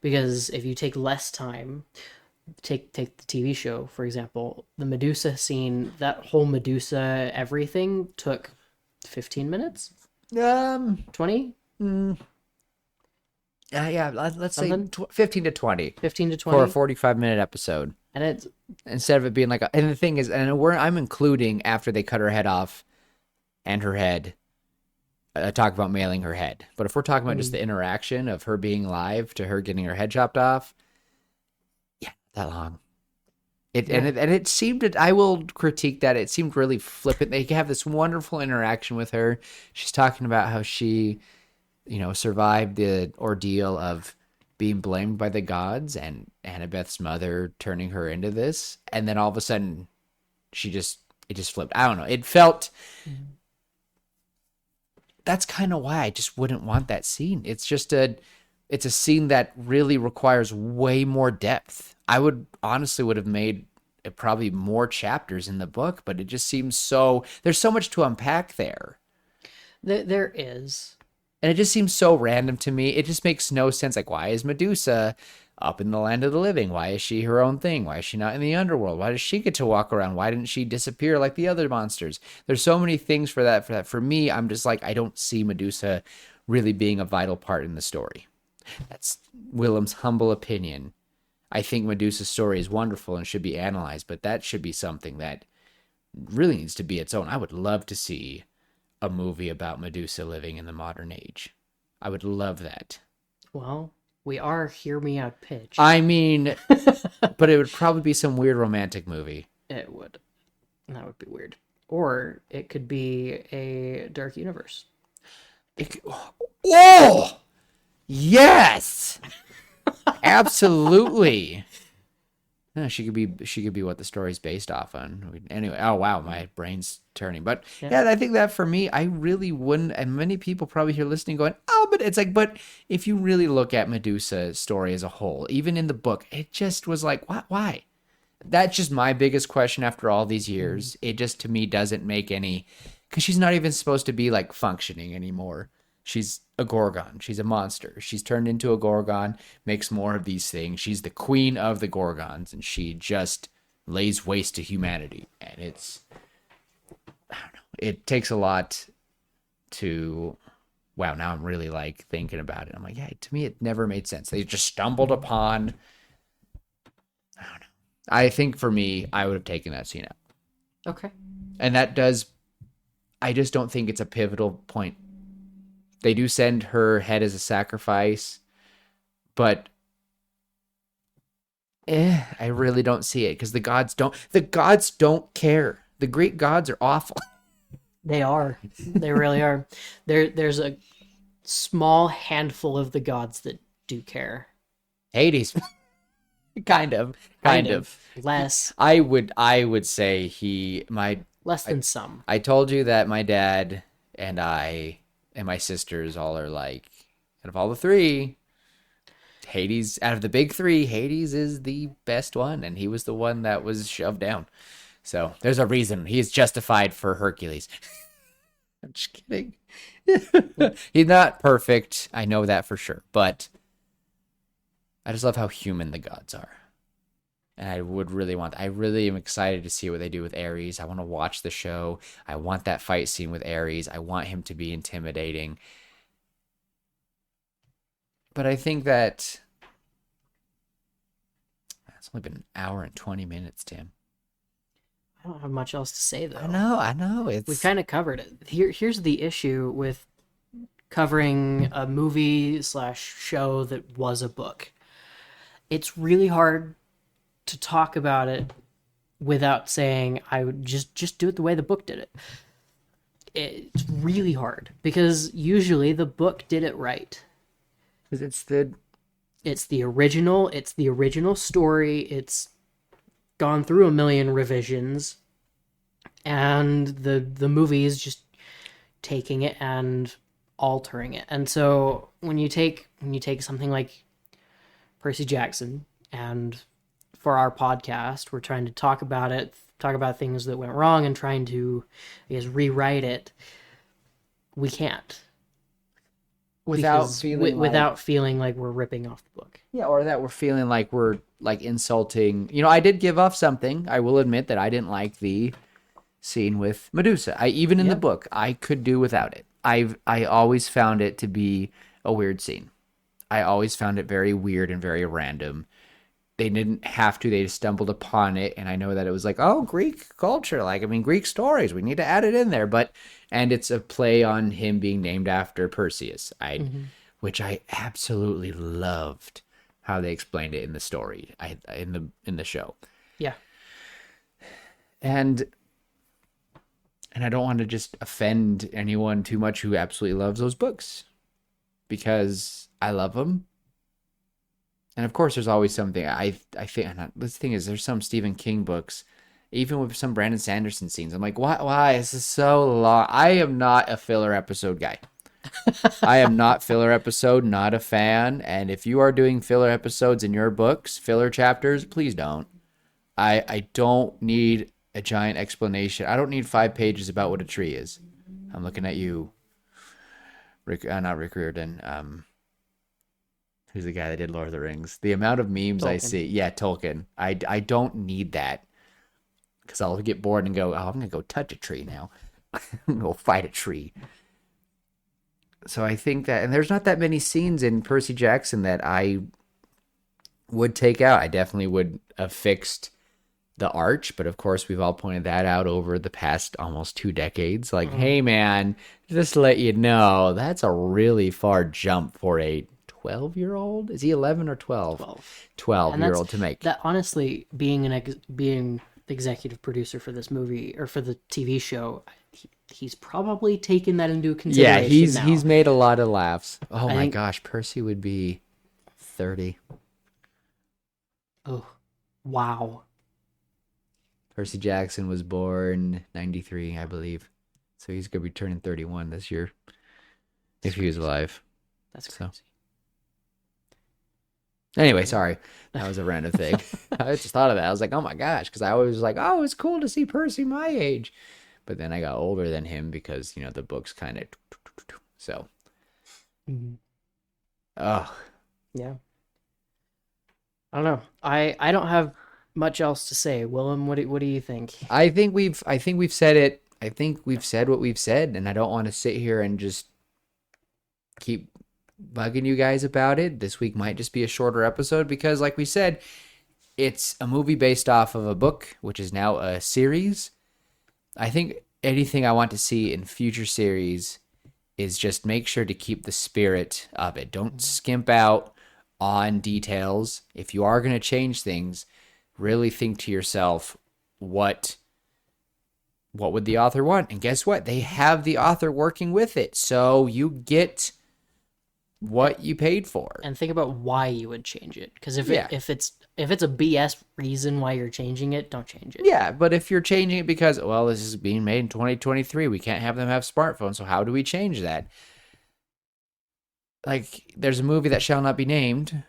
Speaker 2: Because if you take less time, take the TV show, for example, the Medusa scene, that whole Medusa everything took 15 minutes? 20?
Speaker 1: Yeah, let's
Speaker 2: Something?
Speaker 1: say 15 to 20
Speaker 2: 15 to 20?
Speaker 1: for a 45-minute episode.
Speaker 2: And it's
Speaker 1: Instead of it being like and the thing is, and I'm including after they cut her head off and her head, talk about mailing her head. But if we're talking about just the interaction of her being live to her getting her head chopped off, yeah, that long. And it seemed that I will critique that it seemed really flippant. They have this wonderful interaction with her. She's talking about how she, survived the ordeal of being blamed by the gods and Annabeth's mother turning her into this, and then all of a sudden it just flipped. I don't know. It felt that's kind of why I just wouldn't want that scene. It's a scene that really requires way more depth. I would have made probably more chapters in the book, but it just seems there's so much to unpack there.
Speaker 2: there is.
Speaker 1: And it just seems so random to me. It just makes no sense. Like, why is Medusa up in the land of the living? Why is she her own thing? Why is she not in the underworld? Why does she get to walk around? Why didn't she disappear like the other monsters? There's so many things for that. For me, I'm just like, I don't see Medusa really being a vital part in the story. That's Willem's humble opinion. I think Medusa's story is wonderful and should be analyzed, but that should be something that really needs to be its own. I would love to see a movie about Medusa living in the modern age. I would love that.
Speaker 2: Well, we are Hear Me Out pitch.
Speaker 1: I mean, but it would probably be some weird romantic movie.
Speaker 2: It would. That would be weird. Or it could be a Dark Universe.
Speaker 1: Oh! Yes! Absolutely. Yeah, she could be what the story's based off on. Anyway, oh wow, my brain's turning. But yeah, I think that for me, I really wouldn't, and many people probably here listening going, oh, but it's like, but if you really look at Medusa's story as a whole, even in the book, it just was like, why? That's just my biggest question after all these years. It just, to me, doesn't make any, because she's not even supposed to be like functioning anymore. She's a Gorgon. She's a monster. She's turned into a Gorgon, makes more of these things. She's the queen of the Gorgons, and she just lays waste to humanity. And it's, I don't know, it takes a lot to, wow, now I'm really like thinking about it. I'm like, yeah, to me, it never made sense. They just stumbled upon, I don't know. I think for me, I would have taken that scene out.
Speaker 2: Okay.
Speaker 1: And that does, I just don't think it's a pivotal point. They do send her head as a sacrifice, but I really don't see it because the gods don't care. The Greek gods are awful.
Speaker 2: They are. They really are. There's a small handful of the gods that do care.
Speaker 1: Hades. kind of.
Speaker 2: Less.
Speaker 1: I would say
Speaker 2: Less than some.
Speaker 1: I told you that my dad and I and my sisters all are like, out of all the three, Hades, out of the big three, Hades is the best one, and he was the one that was shoved down. So there's a reason he's justified for Hercules. I'm just kidding. He's not perfect. I know that for sure, but I just love how human the gods are. And I really am excited to see what they do with Ares. I want to watch the show. I want that fight scene with Ares. I want him to be intimidating. But I think that it's only been an hour and 20 minutes, Tim.
Speaker 2: I don't have much else to say, though.
Speaker 1: I know.
Speaker 2: We've kind of covered it. Here's the issue with covering a movie / show that was a book. It's really hard to talk about it without saying I would just do it the way the book did it. It's really hard because usually the book did it right.
Speaker 1: Because
Speaker 2: It's the original story. It's gone through a million revisions, and the movie is just taking it and altering it. And so when you take something like Percy Jackson, and for our podcast, we're trying to talk about things that went wrong and trying to, I guess, rewrite it. We can't.
Speaker 1: without
Speaker 2: feeling like we're ripping off the book.
Speaker 1: Yeah, or that we're feeling like we're like insulting. You know, I did give off something. I will admit that I didn't like the scene with Medusa. Even in the book, I could do without it. I always found it to be a weird scene. I always found it very weird and very random. They didn't have to. They just stumbled upon it. And I know that it was like, oh, Greek culture. Like, I mean, Greek stories. We need to add it in there. And it's a play on him being named after Perseus. Which I absolutely loved how they explained it in the story, in the show.
Speaker 2: Yeah.
Speaker 1: And I don't want to just offend anyone too much who absolutely loves those books, because I love them. And of course, there's always something I think. The thing is, there's some Stephen King books, even with some Brandon Sanderson scenes. I'm like, why? This is so long. I am not a filler episode guy. I am not filler episode, not a fan. And if you are doing filler episodes in your books, filler chapters, please don't. I don't need a giant explanation. I don't need 5 pages about what a tree is. I'm looking at you, not Rick Riordan. Who's the guy that did Lord of the Rings? The amount of memes I see. Yeah, Tolkien. I don't need that, because I'll get bored and go, I'm going to go touch a tree now. I'm going to go fight a tree. So I think that, and there's not that many scenes in Percy Jackson that I would take out. I definitely would have fixed the arch, but of course we've all pointed that out over the past almost 2 decades. Like, hey man, just to let you know, that's a really far jump for a 12-year-old. Is he 11 or 12? 12-year-old to make.
Speaker 2: That honestly, being the executive producer for this movie or for the TV show, he's probably taken that into consideration.
Speaker 1: Yeah, he's made a lot of laughs. Oh my gosh, Percy would be 30.
Speaker 2: Oh, wow.
Speaker 1: Percy Jackson was born 93, I believe. So he's going to be turning 31 this year. If he was alive.
Speaker 2: That's crazy.
Speaker 1: Anyway, sorry. That was a random thing. I just thought of that. I was like, oh my gosh. Because I always was like, oh, it's cool to see Percy my age. But then I got older than him because, the books kind of... So, Oh,
Speaker 2: Yeah. I don't know. I don't have much else to say. Willem, what do you think?
Speaker 1: I think we've said it. I think we've said what we've said, and I don't want to sit here and just keep bugging you guys about it. This week might just be a shorter episode because, like we said, it's a movie based off of a book, which is now a series. I think anything I want to see in future series is just make sure to keep the spirit of it. Don't skimp out on details. If you are going to change things, really think to yourself, what would the author want? And guess what? They have the author working with it. So you get what you paid for.
Speaker 2: And think about why you would change it. Because if
Speaker 1: Yeah.
Speaker 2: if it's a BS reason why you're changing it, don't change it.
Speaker 1: Yeah, but if you're changing it because, well, this is being made in 2023, we can't have them have smartphones, so how do we change that? Like, there's a movie that shall not be named.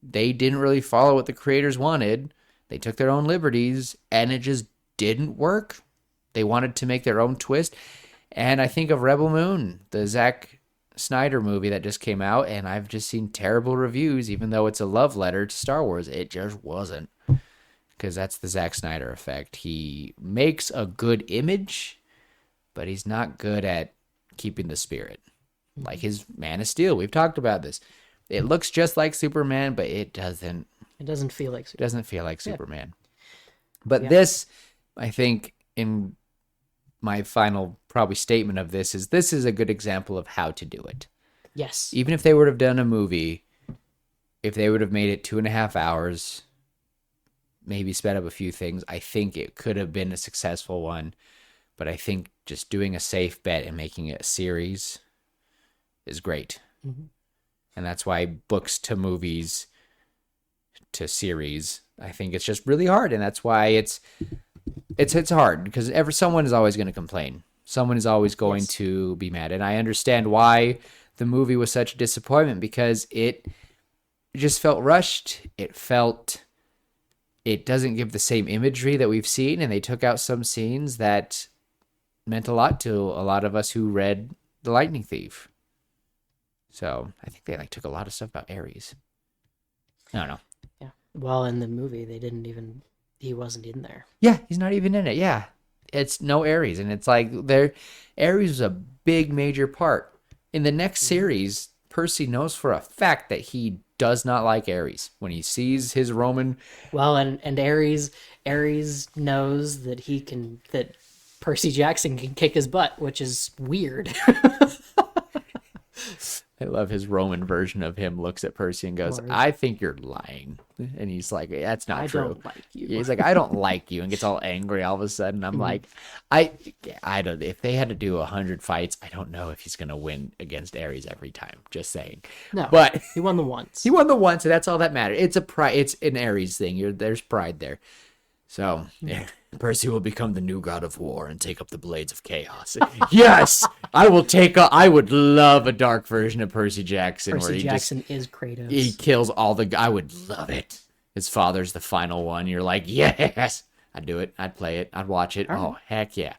Speaker 1: They didn't really follow what the creators wanted. They took their own liberties, and it just didn't work. They wanted to make their own twist. And I think of Rebel Moon, the Zack Snyder movie that just came out, and I've just seen terrible reviews, even though it's a love letter to Star Wars. It just wasn't. Because that's the Zack Snyder effect. He makes a good image, but he's not good at keeping the spirit. Like his Man of Steel, we've talked about this. It looks just like Superman, but it doesn't.
Speaker 2: It doesn't feel like
Speaker 1: It doesn't feel like
Speaker 2: Yeah.
Speaker 1: Superman. But
Speaker 2: Yeah.
Speaker 1: this, I think, in my final probably statement of this is a good example of how to do it.
Speaker 2: Yes.
Speaker 1: Even if they would have done a movie, if they would have made it 2.5 hours, maybe sped up a few things, I think it could have been a successful one. But I think just doing a safe bet and making it a series is great.
Speaker 2: Mhm.
Speaker 1: And that's why books to movies to series, I think it's just really hard. And that's why it's hard because someone is always going to complain. Someone is always going
Speaker 2: Yes.
Speaker 1: to be mad. And I understand why the movie was such a disappointment because it just felt rushed. It doesn't give the same imagery that we've seen, and they took out some scenes that meant a lot to a lot of us who read The Lightning Thief. So I think they took a lot of stuff about Ares. I don't know.
Speaker 2: Yeah. Well, in the movie, he wasn't in there.
Speaker 1: Yeah, he's not even in it. Yeah, it's no Ares, and it's like Ares was a big major part in the next series. Percy knows for a fact that he does not like Ares when he sees his Roman.
Speaker 2: Well, and Ares knows that Percy Jackson can kick his butt, which is weird.
Speaker 1: I love his Roman version of him looks at Percy and goes,
Speaker 2: Lord.
Speaker 1: I think you're lying. And he's like, that's not
Speaker 2: I
Speaker 1: true.
Speaker 2: don't like you.
Speaker 1: He's like, I don't like you, and gets all angry all of a sudden. I'm like, I don't, if they had to do 100 fights, I don't know if he's going to win against Ares every time. Just saying.
Speaker 2: No,
Speaker 1: But
Speaker 2: he won the once.
Speaker 1: he won the one, so that's all that matters. It's it's an Ares thing. There's pride there. So Percy will become the new god of war and take up the blades of chaos. Yes, I would love a dark version of Percy Jackson where
Speaker 2: Percy
Speaker 1: he
Speaker 2: Jackson is Kratos.
Speaker 1: he kills all the. I would love it. His father's the final one. You're like, yes, I'd do it. I'd play it. I'd watch it. Oh heck yeah!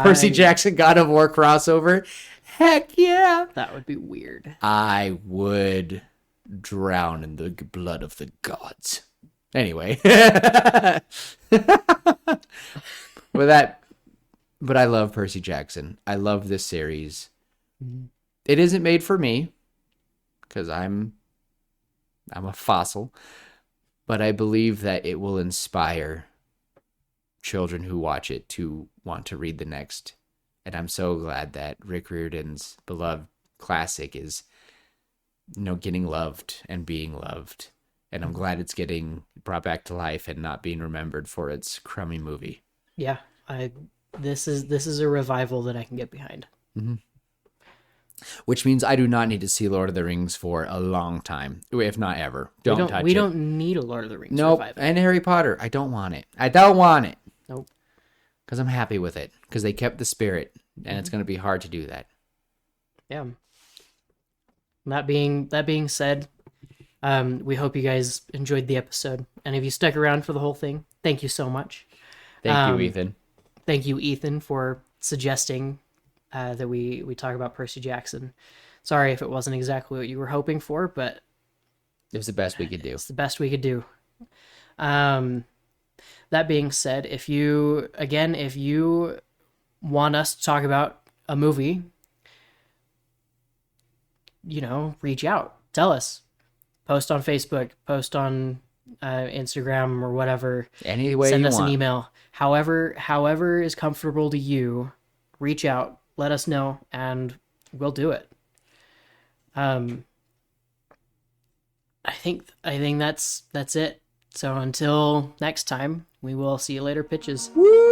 Speaker 1: Percy Jackson God of War crossover. Heck yeah!
Speaker 2: That would be weird.
Speaker 1: I would drown in the blood of the gods. Anyway, but I love Percy Jackson. I love this series. It isn't made for me because I'm a fossil, but I believe that it will inspire children who watch it to want to read the next. And I'm so glad that Rick Riordan's beloved classic is, getting loved and being loved. And I'm glad it's getting brought back to life and not being remembered for its crummy movie.
Speaker 2: Yeah, this is a revival that I can get behind.
Speaker 1: Which means I do not need to see Lord of the Rings for a long time, if not ever. Don't touch it.
Speaker 2: We don't need a Lord of the Rings
Speaker 1: Nope.
Speaker 2: revival.
Speaker 1: And Harry Potter. I don't want it. I don't want it.
Speaker 2: Nope.
Speaker 1: Because I'm happy with it. Because they kept the spirit. And it's going to be hard to do that.
Speaker 2: Yeah. That being said, we hope you guys enjoyed the episode, and if you stuck around for the whole thing, thank you so much.
Speaker 1: Thank you, Ethan.
Speaker 2: Thank you, Ethan, for suggesting that we talk about Percy Jackson. Sorry if it wasn't exactly what you were hoping for, but
Speaker 1: It was the best we could do.
Speaker 2: it's the best we could do. That being said, if you want us to talk about a movie, reach out, tell us, post on Facebook, post on Instagram or whatever.
Speaker 1: Any way
Speaker 2: Send
Speaker 1: you
Speaker 2: us
Speaker 1: want.
Speaker 2: an email. However is comfortable to you, reach out, let us know, and we'll do it. I think that's it. So until next time, we will see you later, pitches.
Speaker 3: Woo!